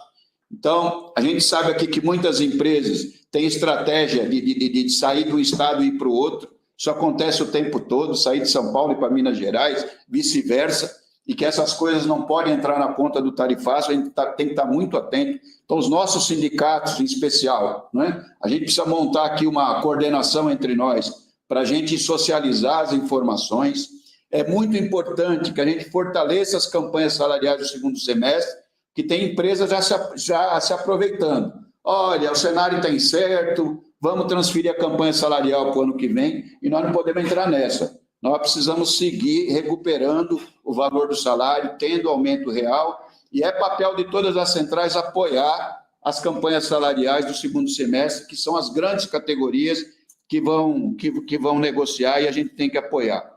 Então, a gente sabe aqui que muitas empresas têm estratégia de sair de um estado e ir para o outro. Isso acontece o tempo todo, sair de São Paulo e para Minas Gerais, vice-versa. E que essas coisas não podem entrar na conta do tarifaço, a gente tem que estar muito atento. Então, os nossos sindicatos, em especial, né? A gente precisa montar aqui uma coordenação entre nós para a gente socializar as informações. É muito importante que a gente fortaleça as campanhas salariais do segundo semestre, que tem empresas já se aproveitando. Olha, o cenário está incerto, vamos transferir a campanha salarial para o ano que vem, e nós não podemos entrar nessa. Nós precisamos seguir recuperando o valor do salário, tendo aumento real, e é papel de todas as centrais apoiar as campanhas salariais do segundo semestre, que são as grandes categorias que vão negociar e a gente tem que apoiar.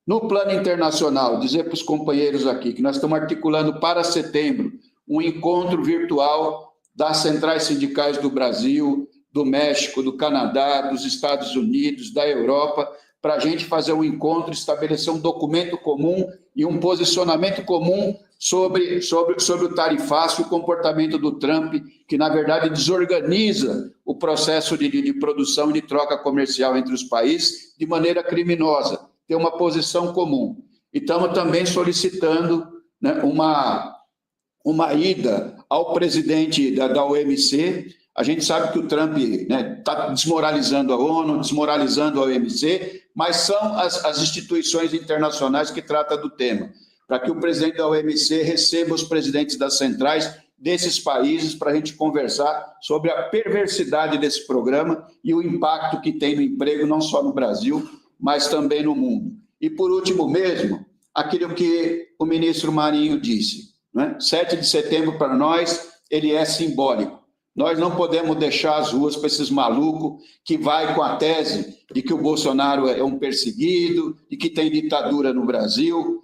No plano internacional, dizer para os companheiros aqui que nós estamos articulando para setembro um encontro virtual das centrais sindicais do Brasil, do México, do Canadá, dos Estados Unidos, da Europa, para a gente fazer um encontro, estabelecer um documento comum e um posicionamento comum sobre o tarifaço e o comportamento do Trump, que, na verdade, desorganiza o processo de produção e de troca comercial entre os países de maneira criminosa. Ter uma posição comum. E estamos também solicitando, né, uma ida ao presidente da OMC. A gente sabe que o Trump está desmoralizando a ONU, desmoralizando a OMC, mas são as instituições internacionais que tratam do tema, para que o presidente da OMC receba os presidentes das centrais desses países para a gente conversar sobre a perversidade desse programa e o impacto que tem no emprego, não só no Brasil, mas também no mundo. E, por último mesmo, aquilo que o ministro Marinho disse, né? 7 de setembro, para nós, ele é simbólico. Nós não podemos deixar as ruas para esses malucos que vai com a tese de que o Bolsonaro é um perseguido e que tem ditadura no Brasil.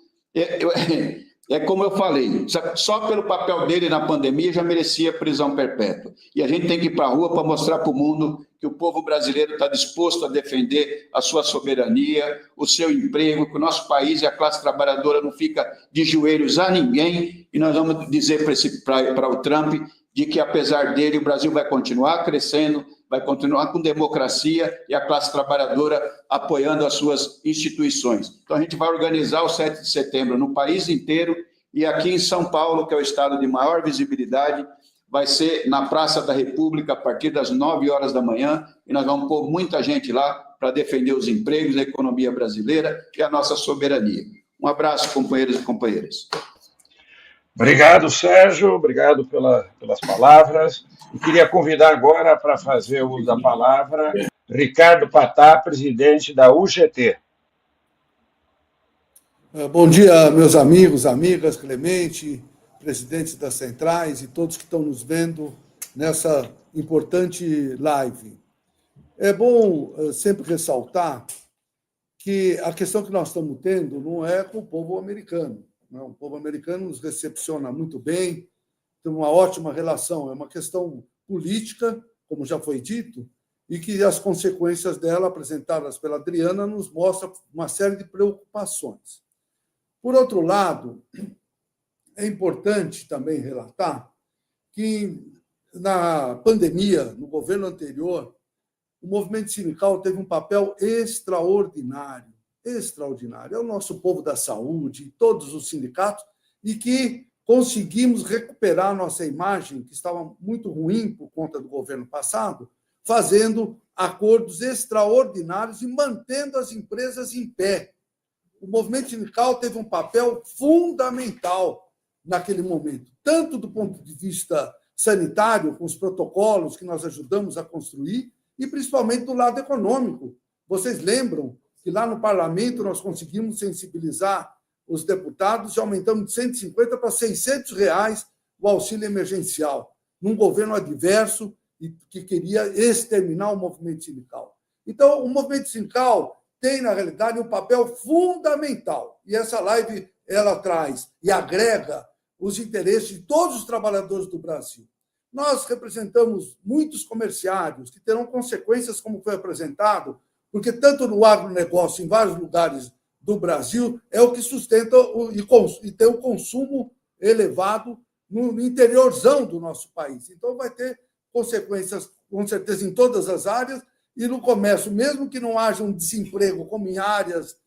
É como eu falei, só pelo papel dele na pandemia já merecia prisão perpétua. E a gente tem que ir para a rua para mostrar para o mundo que o povo brasileiro está disposto a defender a sua soberania, o seu emprego, que o nosso país e a classe trabalhadora não fica de joelhos a ninguém. E nós vamos dizer para o Trump de que, apesar dele, o Brasil vai continuar crescendo, vai continuar com democracia e a classe trabalhadora apoiando as suas instituições. Então, a gente vai organizar o 7 de setembro no país inteiro e aqui em São Paulo, que é o estado de maior visibilidade, vai ser na Praça da República a partir das 9 horas da manhã e nós vamos pôr muita gente lá para defender os empregos, a economia brasileira e a nossa soberania. Um abraço, companheiros e companheiras. Obrigado, Sérgio, obrigado pelas palavras. E queria convidar agora para fazer uso da palavra Ricardo Patá, presidente da UGT. Bom dia, meus amigos, amigas, Clemente, presidentes das centrais e todos que estão nos vendo nessa importante live. É bom sempre ressaltar que a questão que nós estamos tendo não é com o povo americano. O povo americano nos recepciona muito bem, tem uma ótima relação. É uma questão política, como já foi dito, e que as consequências dela, apresentadas pela Adriana, nos mostram uma série de preocupações. Por outro lado, é importante também relatar que, na pandemia, no governo anterior, o movimento sindical teve um papel extraordinário. É o nosso povo da saúde, todos os sindicatos, e que conseguimos recuperar nossa imagem, que estava muito ruim por conta do governo passado, fazendo acordos extraordinários e mantendo as empresas em pé. O movimento sindical teve um papel fundamental naquele momento, tanto do ponto de vista sanitário, com os protocolos que nós ajudamos a construir, e principalmente do lado econômico. Vocês lembram que lá no parlamento nós conseguimos sensibilizar os deputados e aumentamos de 150 para 600 reais o auxílio emergencial, num governo adverso e que queria exterminar o movimento sindical. Então, o movimento sindical tem, na realidade, um papel fundamental. E essa live ela traz e agrega os interesses de todos os trabalhadores do Brasil. Nós representamos muitos comerciários que terão consequências, como foi apresentado, porque tanto no agronegócio, em vários lugares do Brasil, é o que sustenta e tem o consumo elevado no interiorzão do nosso país. Então, vai ter consequências, com certeza, em todas as áreas, e no comércio, mesmo que não haja um desemprego como em áreas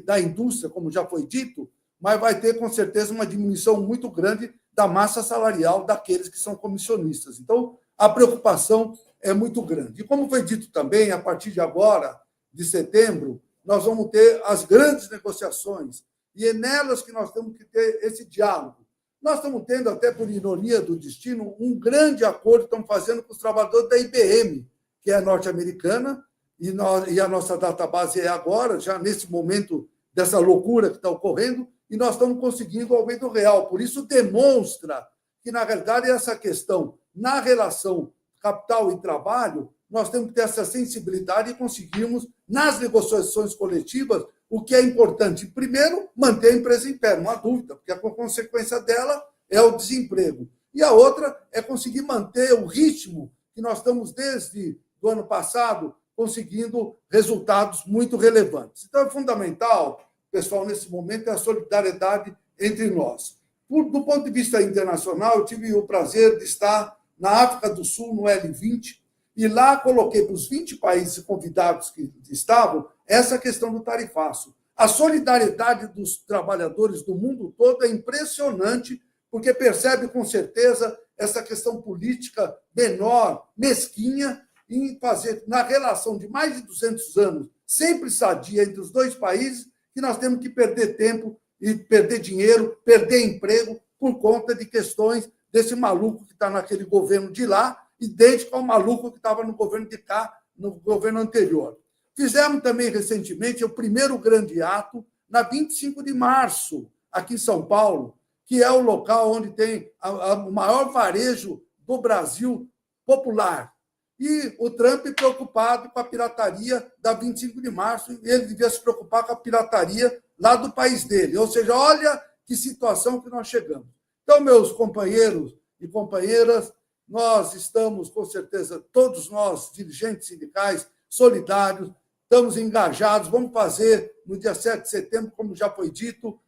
da indústria, como já foi dito, mas vai ter, com certeza, uma diminuição muito grande da massa salarial daqueles que são comissionistas. Então, a preocupação é muito grande. E como foi dito também, a partir de agora, de setembro, nós vamos ter as grandes negociações, e é nelas que nós temos que ter esse diálogo. Nós estamos tendo, até por ironia do destino, um grande acordo que estamos fazendo com os trabalhadores da IBM, que é norte-americana, e a nossa database é agora, já nesse momento dessa loucura que está ocorrendo, e nós estamos conseguindo o aumento real. Por isso, demonstra que, na verdade, essa questão, na relação capital e trabalho, nós temos que ter essa sensibilidade e conseguirmos, nas negociações coletivas, o que é importante. Primeiro, manter a empresa em pé, não há dúvida, porque a consequência dela é o desemprego. E a outra é conseguir manter o ritmo que nós estamos, desde o ano passado, conseguindo resultados muito relevantes. Então, é fundamental, pessoal, nesse momento, é a solidariedade entre nós. Do ponto de vista internacional, eu tive o prazer de estar na África do Sul, no L20, e lá coloquei para os 20 países convidados que estavam essa questão do tarifaço. A solidariedade dos trabalhadores do mundo todo é impressionante, porque percebe com certeza essa questão política menor, mesquinha, em fazer, na relação de mais de 200 anos, sempre sadia entre os dois países, que nós temos que perder tempo e perder dinheiro, perder emprego, por conta de questões desse maluco que está naquele governo de lá, idêntico ao maluco que estava no governo de cá, no governo anterior. Fizemos também, recentemente, o primeiro grande ato, na 25 de março, aqui em São Paulo, que é o local onde tem o maior varejo do Brasil popular. E o Trump preocupado com a pirataria da 25 de março, e ele devia se preocupar com a pirataria lá do país dele. Ou seja, olha que situação que nós chegamos. Então, meus companheiros e companheiras, nós estamos, com certeza, todos nós, dirigentes sindicais, solidários, estamos engajados, vamos fazer, no dia 7 de setembro, como já foi dito,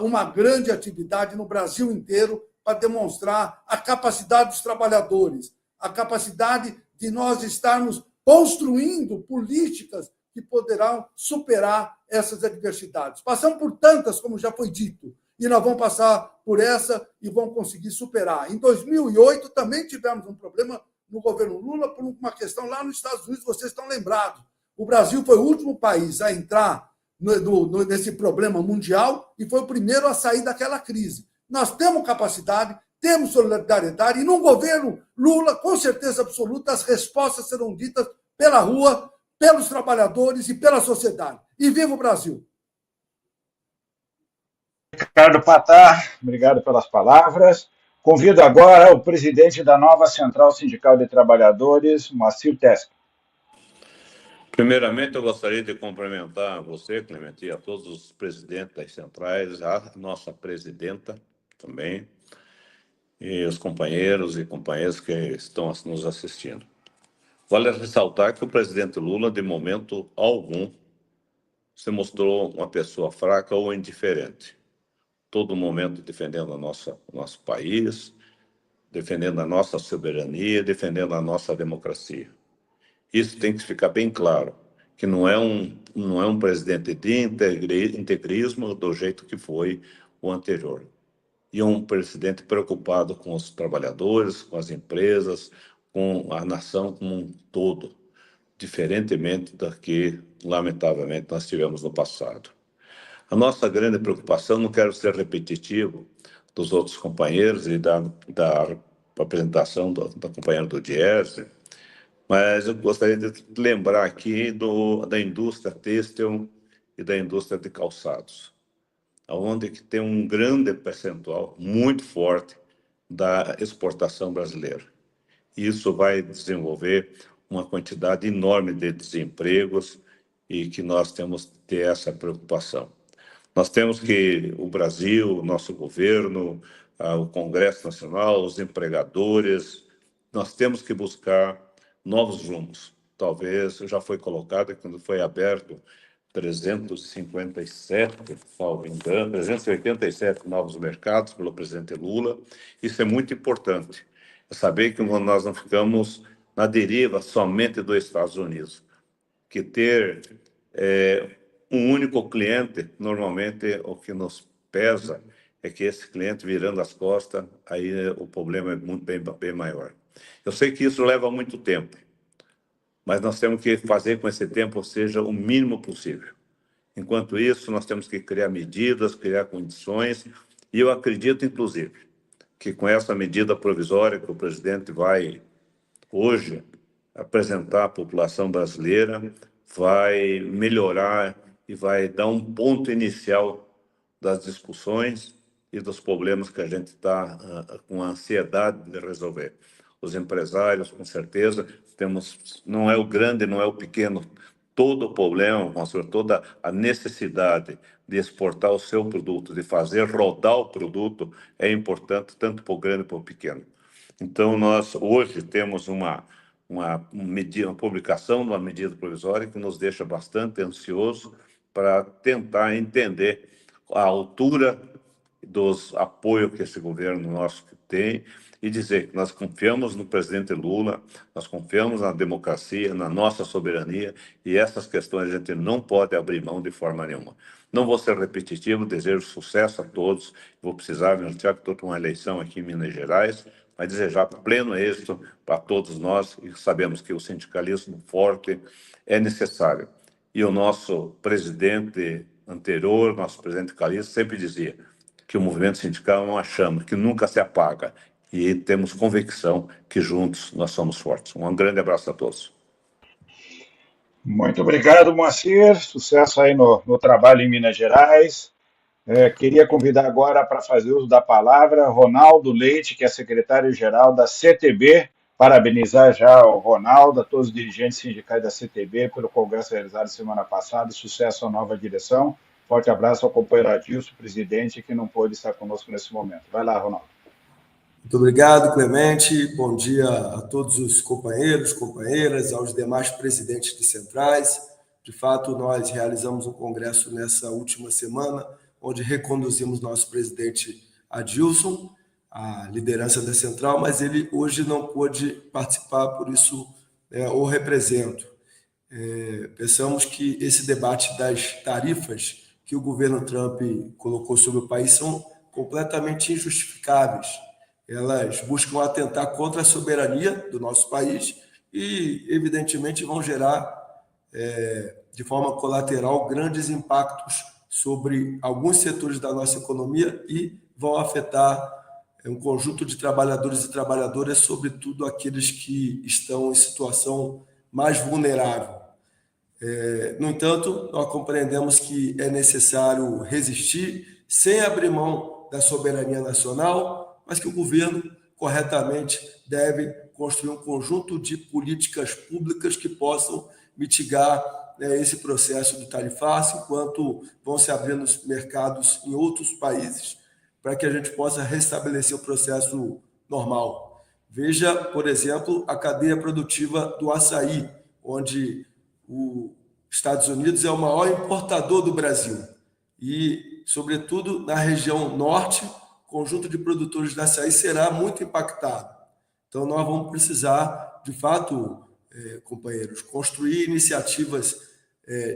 uma grande atividade no Brasil inteiro para demonstrar a capacidade dos trabalhadores, a capacidade de nós estarmos construindo políticas que poderão superar essas adversidades. Passamos por tantas, como já foi dito, e nós vamos passar por essa e vamos conseguir superar. Em 2008, também tivemos um problema no governo Lula por uma questão lá nos Estados Unidos, vocês estão lembrados. O Brasil foi o último país a entrar nesse problema mundial e foi o primeiro a sair daquela crise. Nós temos capacidade, temos solidariedade, e num governo Lula, com certeza absoluta, as respostas serão ditas pela rua, pelos trabalhadores e pela sociedade. E viva o Brasil! Ricardo Patá, obrigado pelas palavras. Convido agora o presidente da nova Central Sindical de Trabalhadores, Moacir Tesco. Primeiramente, eu gostaria de cumprimentar você, Clemente, e a todos os presidentes das centrais, a nossa presidenta também, e os companheiros e companheiras que estão nos assistindo. Vale ressaltar que o presidente Lula, de momento algum, se mostrou uma pessoa fraca ou indiferente. Todo momento defendendo o nosso país, defendendo a nossa soberania, defendendo a nossa democracia. Isso tem que ficar bem claro, que não é um presidente de integrismo do jeito que foi o anterior. E um presidente preocupado com os trabalhadores, com as empresas, com a nação como um todo, diferentemente da que, lamentavelmente, nós tivemos no passado. A nossa grande preocupação, não quero ser repetitivo dos outros companheiros e da apresentação da companheira do Diese, mas eu gostaria de lembrar aqui da indústria têxtil e da indústria de calçados, onde que tem um grande percentual, muito forte, da exportação brasileira. Isso vai desenvolver uma quantidade enorme de desempregos e que nós temos que ter essa preocupação. Nós temos que, o Brasil, o nosso governo, o Congresso Nacional, os empregadores, nós temos que buscar novos rumos. Talvez já foi colocado quando foi aberto 357, salvo engano, 387 novos mercados pelo presidente Lula. Isso é muito importante. É saber que nós não ficamos na deriva somente dos Estados Unidos, que ter um único cliente, normalmente o que nos pesa é que esse cliente virando as costas, aí o problema é bem maior. Eu sei que isso leva muito tempo, mas nós temos que fazer com esse tempo seja o mínimo possível. Enquanto isso, nós temos que criar medidas, criar condições, e eu acredito, inclusive, que com essa medida provisória que o presidente vai hoje apresentar à população brasileira, vai melhorar e vai dar um ponto inicial das discussões e dos problemas que a gente está com ansiedade de resolver. Os empresários, com certeza, não é o grande, não é o pequeno, todo o problema, toda a necessidade de exportar o seu produto, de fazer rodar o produto, é importante tanto para o grande como para o pequeno. Então, nós hoje temos uma publicação de uma medida provisória que nos deixa bastante ansioso para tentar entender a altura dos apoios que esse governo nosso tem e dizer que nós confiamos no presidente Lula, nós confiamos na democracia, na nossa soberania, e essas questões a gente não pode abrir mão de forma nenhuma. Não vou ser repetitivo, desejo sucesso a todos, vou precisar anunciar que estou com uma eleição aqui em Minas Gerais, mas desejar pleno êxito para todos nós, e sabemos que o sindicalismo forte é necessário. E o nosso presidente anterior, nosso presidente Calixto, sempre dizia que o movimento sindical é uma chama que nunca se apaga, e temos convicção que juntos nós somos fortes. Um grande abraço a todos. Muito obrigado, Moacir. Sucesso aí no trabalho em Minas Gerais. Queria convidar agora para fazer uso da palavra Ronaldo Leite, que é secretário-geral da CTB. Parabenizar já o Ronaldo, a todos os dirigentes sindicais da CTB pelo congresso realizado semana passada. Sucesso à nova direção. Forte abraço ao companheiro Adilson, presidente, que não pôde estar conosco nesse momento. Vai lá, Ronaldo. Muito obrigado, Clemente. Bom dia a todos os companheiros, companheiras, aos demais presidentes de centrais. De fato, nós realizamos um congresso nessa última semana, onde reconduzimos nosso presidente Adilson, a liderança da central, mas ele hoje não pôde participar, por isso ou represento. Pensamos que esse debate das tarifas que o governo Trump colocou sobre o país são completamente injustificáveis. Elas buscam atentar contra a soberania do nosso país e, evidentemente, vão gerar, de forma colateral, grandes impactos sobre alguns setores da nossa economia e vão afetar um conjunto de trabalhadores e trabalhadoras, sobretudo aqueles que estão em situação mais vulnerável. No entanto, nós compreendemos que é necessário resistir sem abrir mão da soberania nacional, mas que o governo, corretamente, deve construir um conjunto de políticas públicas que possam mitigar esse processo de tarifaço, enquanto vão se abrindo os mercados em outros países, para que a gente possa restabelecer o processo normal. Veja, por exemplo, a cadeia produtiva do açaí, onde os Estados Unidos é o maior importador do Brasil. E, sobretudo, na região norte, o conjunto de produtores de açaí será muito impactado. Então, nós vamos precisar, de fato, companheiros, construir iniciativas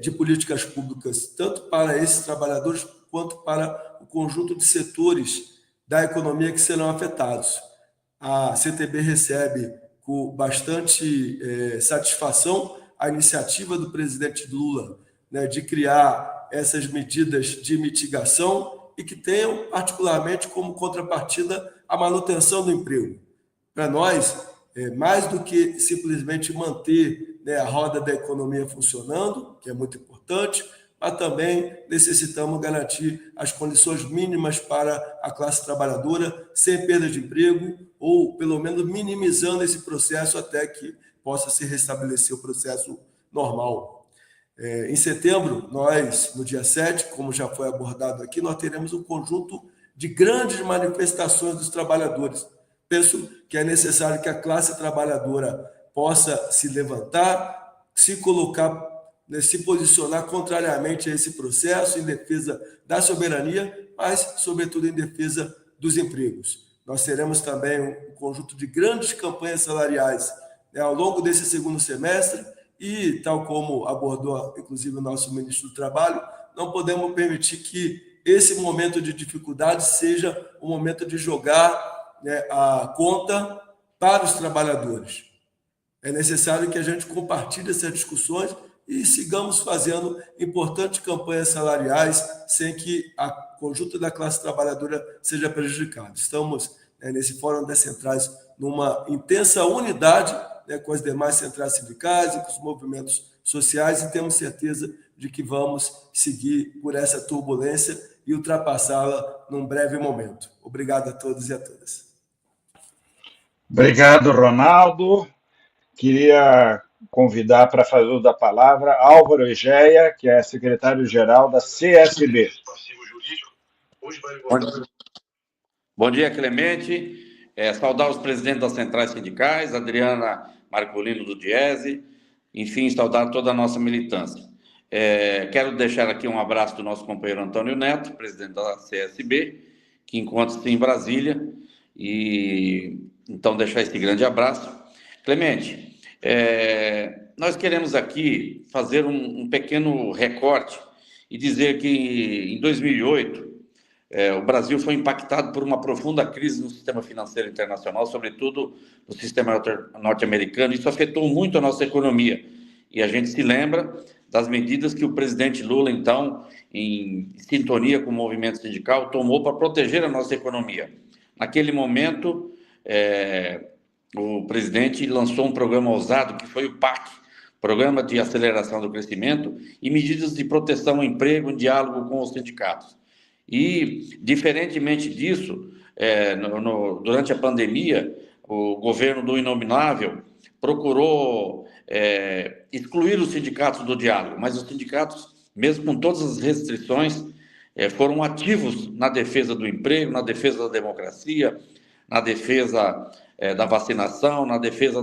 de políticas públicas, tanto para esses trabalhadores quanto para o conjunto de setores da economia que serão afetados. A CTB recebe com bastante satisfação a iniciativa do presidente Lula, de criar essas medidas de mitigação e que tenham, particularmente, como contrapartida a manutenção do emprego. Para nós, mais do que simplesmente manter a roda da economia funcionando, que é muito importante, mas também necessitamos garantir as condições mínimas para a classe trabalhadora, sem perda de emprego, ou pelo menos minimizando esse processo até que possa se restabelecer o processo normal. Em setembro, nós, no dia 7, como já foi abordado aqui, nós teremos um conjunto de grandes manifestações dos trabalhadores. Penso que é necessário que a classe trabalhadora possa se levantar, se colocar, se posicionar contrariamente a esse processo, em defesa da soberania, mas, sobretudo, em defesa dos empregos. Nós teremos também um conjunto de grandes campanhas salariais ao longo desse segundo semestre e, tal como abordou, inclusive, o nosso ministro do Trabalho, não podemos permitir que esse momento de dificuldade seja um momento de jogar a conta para os trabalhadores. É necessário que a gente compartilhe essas discussões e sigamos fazendo importantes campanhas salariais sem que a conjunto da classe trabalhadora seja prejudicado. Estamos, nesse Fórum das Centrais, numa intensa unidade com as demais centrais sindicais e com os movimentos sociais e temos certeza de que vamos seguir por essa turbulência e ultrapassá-la num breve momento. Obrigado a todos e a todas. Obrigado, Ronaldo. Queria convidar para fazer uso da palavra Álvaro Egeia, que é secretário-geral da CSB. Bom dia, Clemente. Saudar os presidentes das centrais sindicais, Adriana Marcolino do Diese, enfim, saudar toda a nossa militância. Quero deixar aqui um abraço do nosso companheiro Antônio Neto, presidente da CSB, que encontra-se em Brasília, e então deixar esse grande abraço. Clemente, nós queremos aqui fazer um pequeno recorte e dizer que em 2008 o Brasil foi impactado por uma profunda crise no sistema financeiro internacional, sobretudo no sistema norte-americano. Isso afetou muito a nossa economia. E a gente se lembra das medidas que o presidente Lula, então, em sintonia com o movimento sindical, tomou para proteger a nossa economia. Naquele momento, o presidente lançou um programa ousado, que foi o PAC, Programa de Aceleração do Crescimento, e medidas de proteção ao emprego em diálogo com os sindicatos. E, diferentemente disso, durante a pandemia, o governo do Inominável procurou excluir os sindicatos do diálogo, mas os sindicatos, mesmo com todas as restrições, foram ativos na defesa do emprego, na defesa da democracia, na defesa da vacinação, na defesa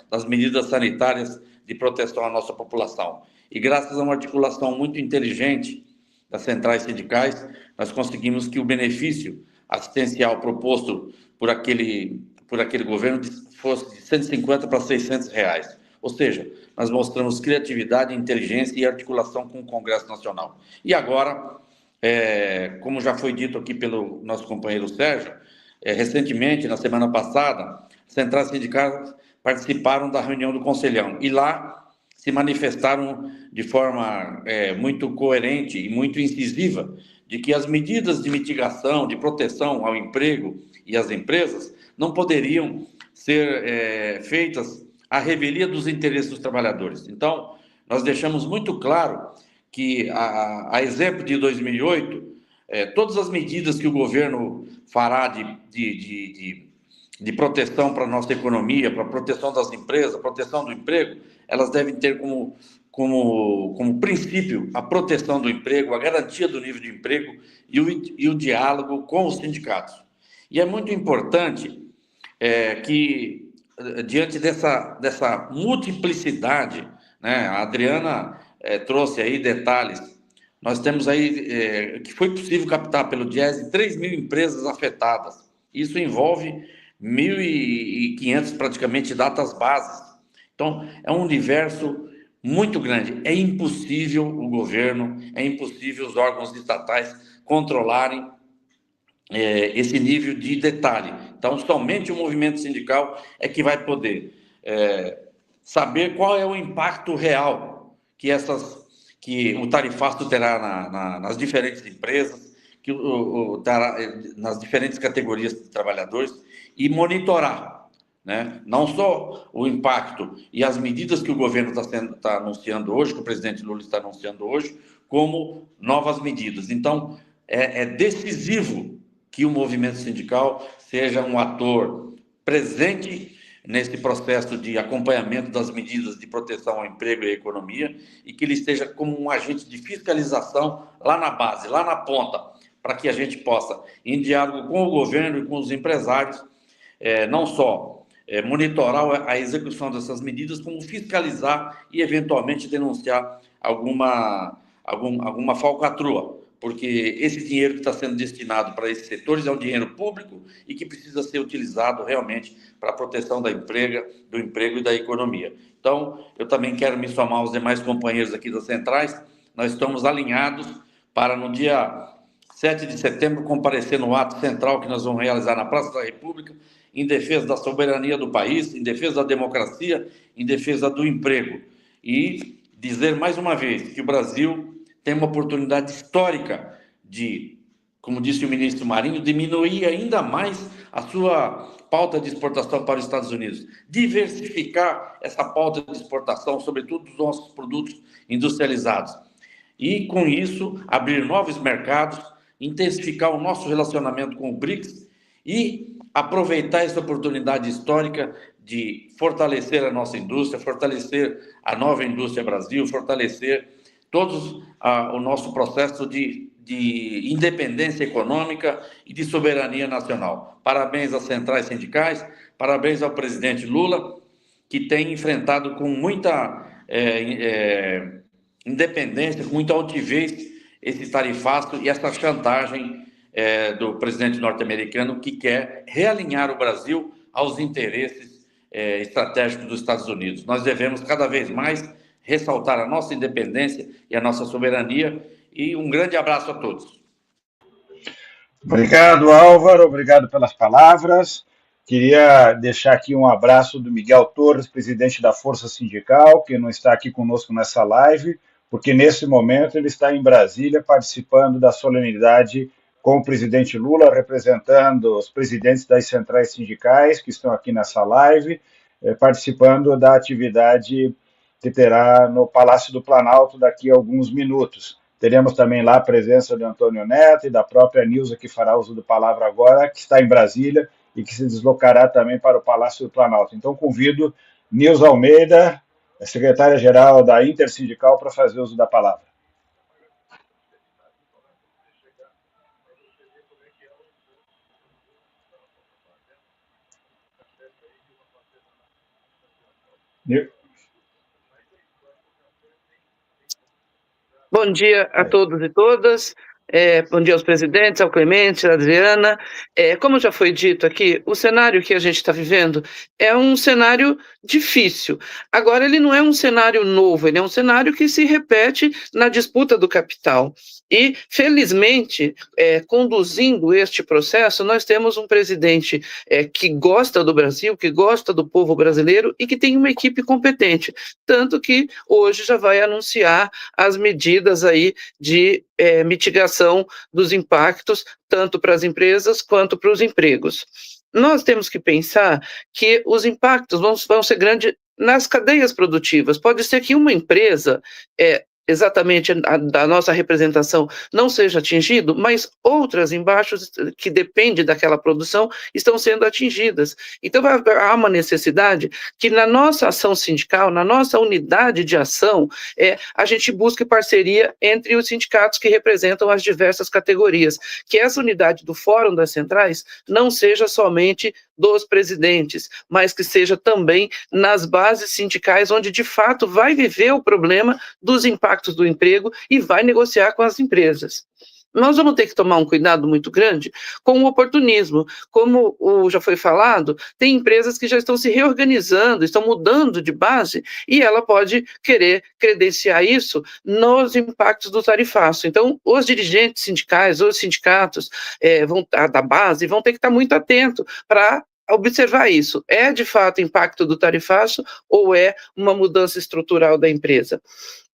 das medidas sanitárias de proteção à nossa população. E graças a uma articulação muito inteligente das centrais sindicais, nós conseguimos que o benefício assistencial proposto por aquele governo fosse de R$150 para R$600, Ou seja, nós mostramos criatividade, inteligência e articulação com o Congresso Nacional. E agora, como já foi dito aqui pelo nosso companheiro Sérgio, recentemente, na semana passada, centrais sindicais participaram da reunião do Conselhão e lá se manifestaram de forma muito coerente e muito incisiva de que as medidas de mitigação, de proteção ao emprego e às empresas não poderiam ser feitas à revelia dos interesses dos trabalhadores. Então, nós deixamos muito claro que, a exemplo de 2008, todas as medidas que o governo fará de proteção para a nossa economia, para a proteção das empresas, proteção do emprego, elas devem ter como princípio a proteção do emprego, a garantia do nível de emprego e o diálogo com os sindicatos. E é muito importante que, diante dessa multiplicidade, né, a Adriana trouxe aí detalhes, nós temos aí que foi possível captar pelo Diese 3.000 empresas afetadas. Isso envolve 1.500 praticamente datas bases. Então, é um universo muito grande. É impossível o governo, é impossível os órgãos estatais controlarem esse nível de detalhe. Então, somente o movimento sindical é que vai poder saber qual é o impacto real que o tarifaço terá nas diferentes empresas, terá nas diferentes categorias de trabalhadores, e monitorar, né? Não só o impacto e as medidas que o governo está anunciando hoje, que o presidente Lula está anunciando hoje, como novas medidas. Então, é decisivo que o movimento sindical seja um ator presente nesse processo de acompanhamento das medidas de proteção ao emprego e à economia, e que ele esteja como um agente de fiscalização lá na base, lá na ponta, para que a gente possa, em diálogo com o governo e com os empresários, não só monitorar a execução dessas medidas, como fiscalizar e, eventualmente, denunciar alguma falcatrua, porque esse dinheiro que está sendo destinado para esses setores é um dinheiro público e que precisa ser utilizado realmente para a proteção do emprego e da economia. Então, eu também quero me somar aos demais companheiros aqui das centrais. Nós estamos alinhados para, no dia 7 de setembro, comparecer no ato central que nós vamos realizar na Praça da República, em defesa da soberania do país, em defesa da democracia, em defesa do emprego. E dizer mais uma vez que o Brasil tem uma oportunidade histórica de, como disse o ministro Marinho, diminuir ainda mais a sua pauta de exportação para os Estados Unidos, diversificar essa pauta de exportação, sobretudo dos nossos produtos industrializados. E, com isso, abrir novos mercados, intensificar o nosso relacionamento com o BRICS e aproveitar essa oportunidade histórica de fortalecer a nossa indústria, fortalecer a nova indústria Brasil, fortalecer todo o nosso processo de independência econômica e de soberania nacional. Parabéns às centrais sindicais, parabéns ao presidente Lula, que tem enfrentado com muita independência, com muita altivez, esse tarifaço e essa chantagem do presidente norte-americano, que quer realinhar o Brasil aos interesses estratégicos dos Estados Unidos. Nós devemos cada vez mais ressaltar a nossa independência e a nossa soberania, e um grande abraço a todos. Obrigado, Álvaro, obrigado pelas palavras. Queria deixar aqui um abraço do Miguel Torres, presidente da Força Sindical, que não está aqui conosco nessa live, porque nesse momento ele está em Brasília participando da solenidade com o presidente Lula, representando os presidentes das centrais sindicais que estão aqui nessa live, participando da atividade que terá no Palácio do Planalto daqui a alguns minutos. Teremos também lá a presença de Antônio Neto e da própria Nilza, que fará uso da palavra agora, que está em Brasília e que se deslocará também para o Palácio do Planalto. Então, convido Nilza Almeida, secretária-geral da Intersindical, para fazer uso da palavra. Bom dia a todos e todas. Bom dia aos presidentes, ao Clemente, à Adriana. Como já foi dito aqui, o cenário que a gente está vivendo é um cenário difícil. Agora, ele não é um cenário novo, ele é um cenário que se repete na disputa do capital. E, felizmente, conduzindo este processo, nós temos um presidente que gosta do Brasil, que gosta do povo brasileiro e que tem uma equipe competente. Tanto que hoje já vai anunciar as medidas aí de mitigação dos impactos, tanto para as empresas quanto para os empregos. Nós temos que pensar que os impactos vão ser grandes nas cadeias produtivas. Pode ser que uma empresa, exatamente da nossa representação, não seja atingido, mas outras embaixo que dependem daquela produção estão sendo atingidas. Então, há uma necessidade que na nossa ação sindical, na nossa unidade de ação, a gente busque parceria entre os sindicatos que representam as diversas categorias, que essa unidade do Fórum das Centrais não seja somente dos presidentes, mas que seja também nas bases sindicais, onde de fato vai viver o problema dos impactos do emprego e vai negociar com as empresas. Nós vamos ter que tomar um cuidado muito grande com o oportunismo. Como já foi falado, tem empresas que já estão se reorganizando, estão mudando de base, e ela pode querer credenciar isso nos impactos do tarifaço. Então, os dirigentes sindicais, os sindicatos da base, vão ter que estar muito atentos para observar isso. É, de fato, impacto do tarifaço ou é uma mudança estrutural da empresa?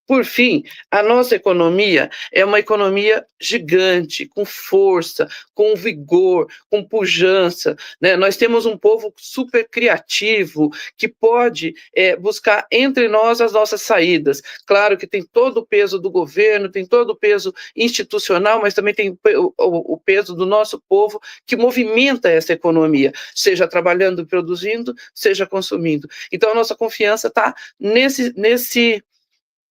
Por fim, a nossa economia é uma economia gigante, com força, com vigor, com pujança, né? Nós temos um povo super criativo, que pode buscar entre nós as nossas saídas. Claro que tem todo o peso do governo, tem todo o peso institucional, mas também tem o peso do nosso povo, que movimenta essa economia, seja trabalhando e produzindo, seja consumindo. Então, a nossa confiança está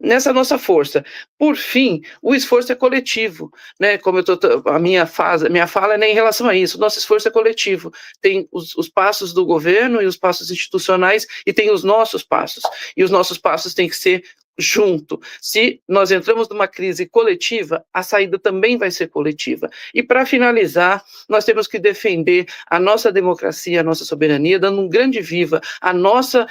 nessa nossa força. Por fim, o esforço é coletivo, né? Como a minha fala é em relação a isso. O nosso esforço é coletivo. Tem os passos do governo e os passos institucionais, e tem os nossos passos. E os nossos passos têm que ser junto. Se nós entramos numa crise coletiva, a saída também vai ser coletiva. E para finalizar, nós temos que defender a nossa democracia, a nossa soberania, dando um grande viva a nossa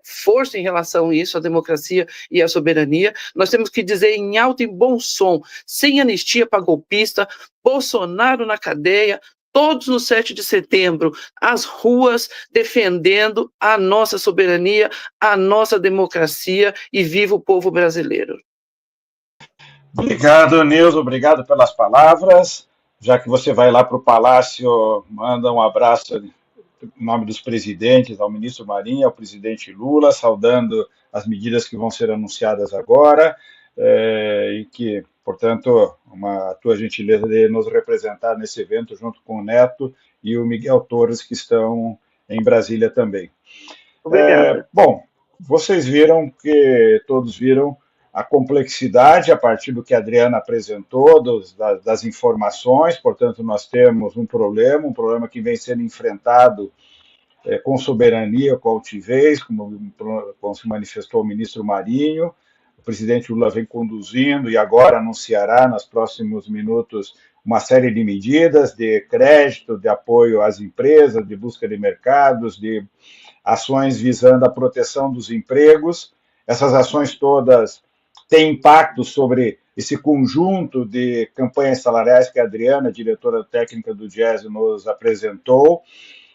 força em relação a isso, a democracia e a soberania. Nós temos que dizer em alto e bom som, sem anistia para golpista, Bolsonaro na cadeia, todos no 7 de setembro, as ruas defendendo a nossa soberania, a nossa democracia, e viva o povo brasileiro. Obrigado, Nilson, obrigado pelas palavras. Já que você vai lá para o Palácio, manda um abraço em nome dos presidentes, ao ministro Marinho, ao presidente Lula, saudando as medidas que vão ser anunciadas agora, e que, portanto, a tua gentileza de nos representar nesse evento, junto com o Neto e o Miguel Torres, que estão em Brasília também. Obrigada. Bom, vocês todos viram a complexidade a partir do que a Adriana apresentou, das informações. Portanto, nós temos um problema que vem sendo enfrentado com soberania, com altivez, como se manifestou o ministro Marinho. O presidente Lula vem conduzindo e agora anunciará nos próximos minutos uma série de medidas de crédito, de apoio às empresas, de busca de mercados, de ações visando a proteção dos empregos. Essas ações todas têm impacto sobre esse conjunto de campanhas salariais que a Adriana, diretora técnica do Diese, nos apresentou.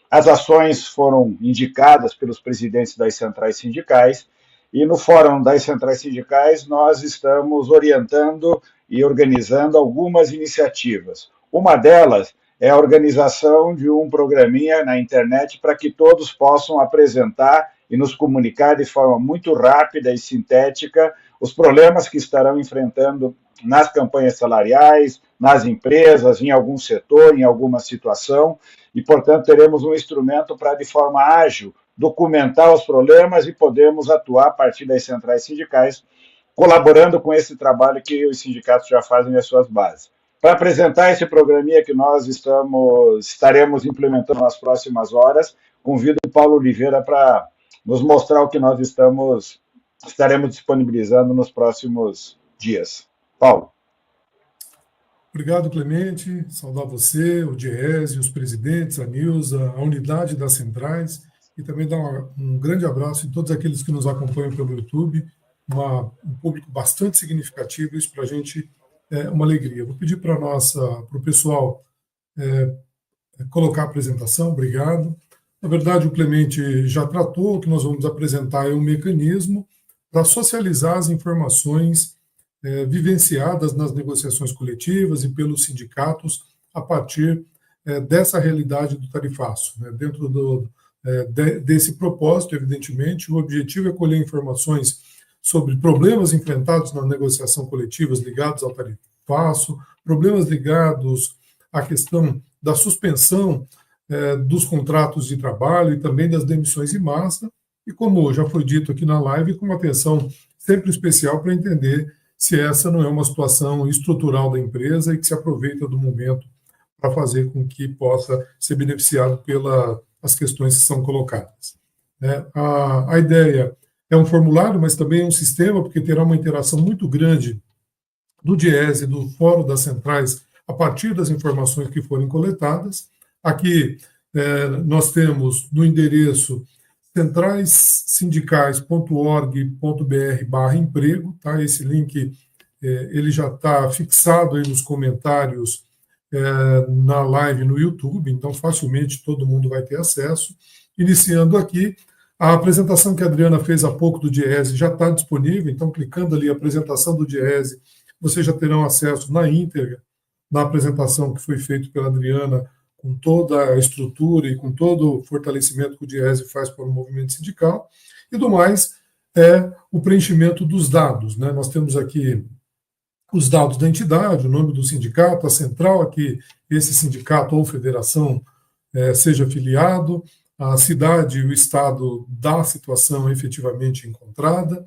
As ações foram indicadas pelos presidentes das centrais sindicais, e no Fórum das Centrais Sindicais nós estamos orientando e organizando algumas iniciativas. Uma delas é a organização de um programinha na internet para que todos possam apresentar e nos comunicar de forma muito rápida e sintética os problemas que estarão enfrentando nas campanhas salariais, nas empresas, em algum setor, em alguma situação, e, portanto, teremos um instrumento para, de forma ágil, documentar os problemas e podemos atuar a partir das centrais sindicais, colaborando com esse trabalho que os sindicatos já fazem nas suas bases. Para apresentar esse programinha que nós estaremos implementando nas próximas horas, convido o Paulo Oliveira para nos mostrar o que nós estaremos disponibilizando nos próximos dias. Paulo. Obrigado, Clemente. Saudar você, o Diese, os presidentes, a Nilza, a unidade das centrais, e também dar um grande abraço em todos aqueles que nos acompanham pelo YouTube, um público bastante significativo. Isso para a gente é uma alegria. Vou pedir para o pessoal colocar a apresentação. Obrigado. Na verdade, o Clemente já tratou. O que nós vamos apresentar é um mecanismo para socializar as informações vivenciadas nas negociações coletivas e pelos sindicatos a partir dessa realidade do tarifaço. Dentro desse propósito, evidentemente, o objetivo é colher informações sobre problemas enfrentados na negociação coletiva ligados ao tarifaço, problemas ligados à questão da suspensão dos contratos de trabalho e também das demissões em massa, e como já foi dito aqui na live, com uma atenção sempre especial para entender se essa não é uma situação estrutural da empresa e que se aproveita do momento para fazer com que possa ser beneficiado pelas questões que são colocadas. A ideia é um formulário, mas também é um sistema, porque terá uma interação muito grande do Diese, do Fórum das Centrais, a partir das informações que forem coletadas. Aqui nós temos no endereço centraissindicais.org.br/emprego, tá? Esse link ele já está fixado aí nos comentários na live no YouTube, então facilmente todo mundo vai ter acesso. Iniciando aqui, a apresentação que a Adriana fez há pouco do Diese já está disponível, então clicando ali a apresentação do Diese, vocês já terão acesso na íntegra da apresentação que foi feita pela Adriana, com toda a estrutura e com todo o fortalecimento que o Diese faz para o movimento sindical, e do mais é o preenchimento dos dados. Nós temos aqui os dados da entidade, o nome do sindicato, a central a que esse sindicato ou federação seja afiliado, a cidade e o estado da situação efetivamente encontrada,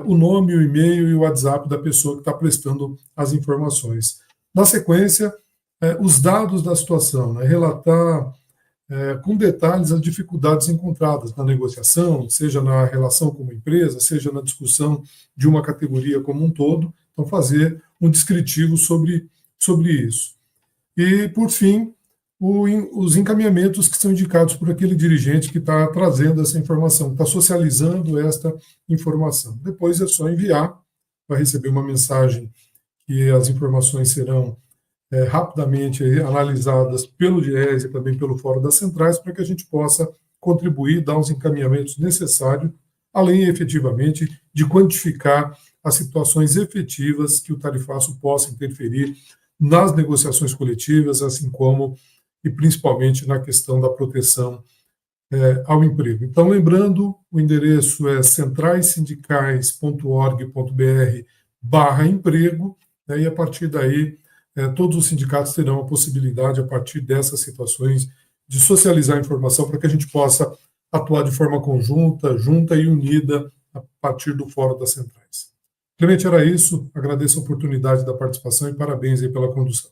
o nome, o e-mail e o WhatsApp da pessoa que está prestando as informações. Na sequência, os dados da situação, relatar com detalhes as dificuldades encontradas na negociação, seja na relação com uma empresa, seja na discussão de uma categoria como um todo, então fazer um descritivo sobre isso. E, por fim, os encaminhamentos que são indicados por aquele dirigente que está trazendo essa informação, está socializando esta informação. Depois é só enviar, vai receber uma mensagem que as informações serão rapidamente analisadas pelo Diese e também pelo Fórum das Centrais, para que a gente possa contribuir, dar os encaminhamentos necessários, além, efetivamente, de quantificar as situações efetivas que o tarifaço possa interferir nas negociações coletivas, assim como e principalmente na questão da proteção ao emprego. Então, lembrando, o endereço é centraissindicais.org.br/emprego, e a partir daí todos os sindicatos terão a possibilidade, a partir dessas situações, de socializar a informação para que a gente possa atuar de forma conjunta, junta e unida a partir do Fórum das Centrais. Clemente, era isso. Agradeço a oportunidade da participação e parabéns aí pela condução.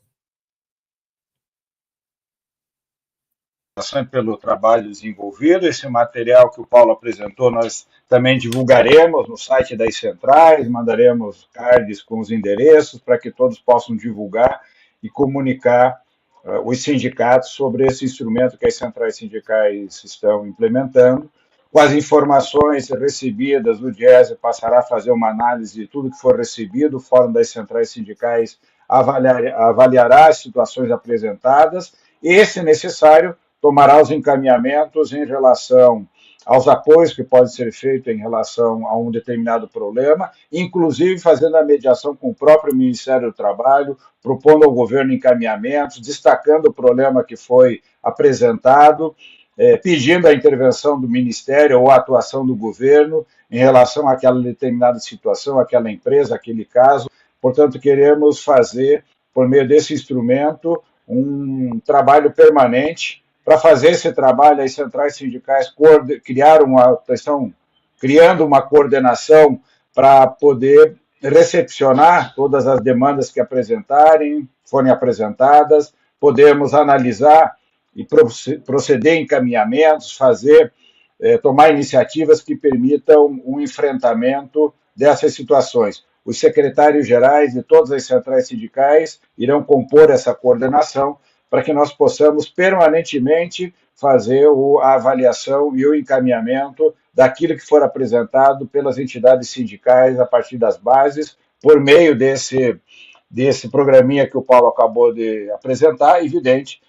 Pelo trabalho desenvolvido. Esse material que o Paulo apresentou, nós também divulgaremos no site das centrais, mandaremos cards com os endereços para que todos possam divulgar e comunicar os sindicatos sobre esse instrumento que as centrais sindicais estão implementando. Com as informações recebidas, o Diese passará a fazer uma análise de tudo que for recebido, o Fórum das Centrais Sindicais avaliará as situações apresentadas e, se necessário, tomará os encaminhamentos em relação aos apoios que podem ser feitos em relação a um determinado problema, inclusive fazendo a mediação com o próprio Ministério do Trabalho, propondo ao governo encaminhamentos, destacando o problema que foi apresentado, pedindo a intervenção do Ministério ou a atuação do governo em relação àquela determinada situação, àquela empresa, aquele caso. Portanto, queremos fazer, por meio desse instrumento, um trabalho permanente. Para fazer esse trabalho, as centrais sindicais criando uma coordenação para poder recepcionar todas as demandas que forem apresentadas, podemos analisar e proceder em encaminhamentos, tomar iniciativas que permitam um enfrentamento dessas situações. os secretários gerais de todas as centrais sindicais irão compor essa coordenação para que nós possamos permanentemente fazer a avaliação e o encaminhamento daquilo que for apresentado pelas entidades sindicais a partir das bases, por meio desse programinha que o Paulo acabou de apresentar. Evidente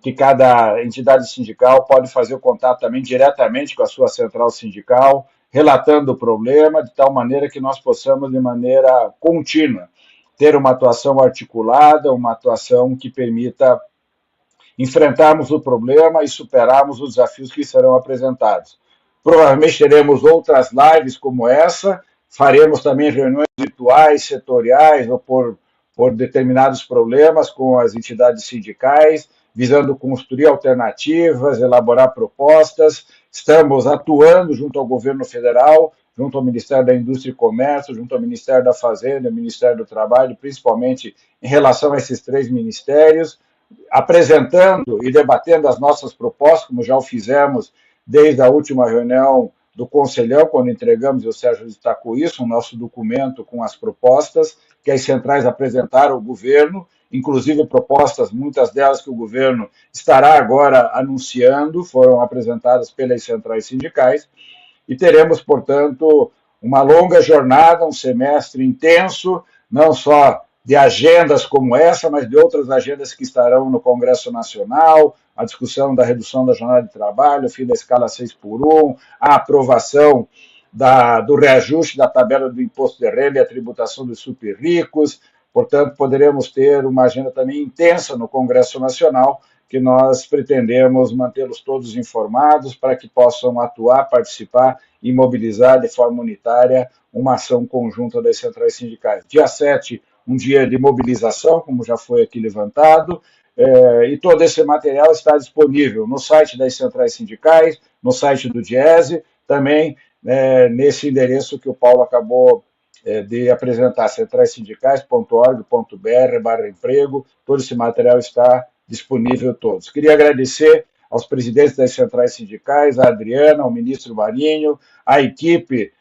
que cada entidade sindical pode fazer o contato também diretamente com a sua central sindical, relatando o problema, de tal maneira que nós possamos, de maneira contínua, ter uma atuação articulada, uma atuação que permita enfrentarmos o problema e superarmos os desafios que serão apresentados. Provavelmente teremos outras lives como essa, faremos também reuniões virtuais, setoriais, ou por determinados problemas com as entidades sindicais, visando construir alternativas, elaborar propostas. Estamos atuando junto ao governo federal, junto ao Ministério da Indústria e Comércio, junto ao Ministério da Fazenda, ao Ministério do Trabalho, principalmente em relação a esses 3 ministérios, apresentando e debatendo as nossas propostas, como já o fizemos desde a última reunião do Conselhão, quando entregamos, eu, Sérgio, destacou isso, o nosso documento com as propostas que as centrais apresentaram ao governo, inclusive propostas, muitas delas que o governo estará agora anunciando, foram apresentadas pelas centrais sindicais, e teremos, portanto, uma longa jornada, um semestre intenso, não só de agendas como essa, mas de outras agendas que estarão no Congresso Nacional, a discussão da redução da jornada de trabalho, o fim da escala 6x1, a aprovação do reajuste da tabela do imposto de renda e a tributação dos super ricos. Portanto, poderemos ter uma agenda também intensa no Congresso Nacional, que nós pretendemos mantê-los todos informados para que possam atuar, participar e mobilizar de forma unitária uma ação conjunta das centrais sindicais. Dia 7, um dia de mobilização, como já foi aqui levantado, e todo esse material está disponível no site das centrais sindicais, no site do Diese, também nesse endereço que o Paulo acabou de apresentar, centraissindicais.org.br/emprego, todo esse material está disponível a todos. Queria agradecer aos presidentes das centrais sindicais, a Adriana, ao ministro Marinho, a equipe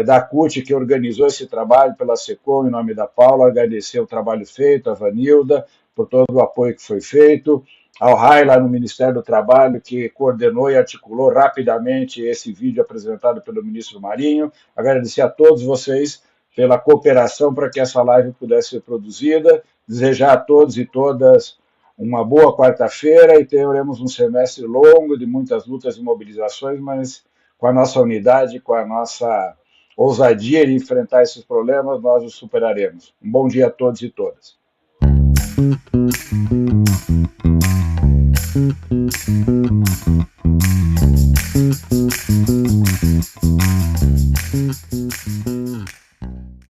da CUT que organizou esse trabalho pela SECOM, em nome da Paula, agradecer o trabalho feito, a Vanilda, por todo o apoio que foi feito, ao Raila no Ministério do Trabalho, que coordenou e articulou rapidamente esse vídeo apresentado pelo ministro Marinho, agradecer a todos vocês pela cooperação para que essa live pudesse ser produzida, desejar a todos e todas uma boa quarta-feira e teremos um semestre longo de muitas lutas e mobilizações, mas com a nossa unidade, com a nossa ousadia de enfrentar esses problemas, nós os superaremos. Um bom dia a todos e todas.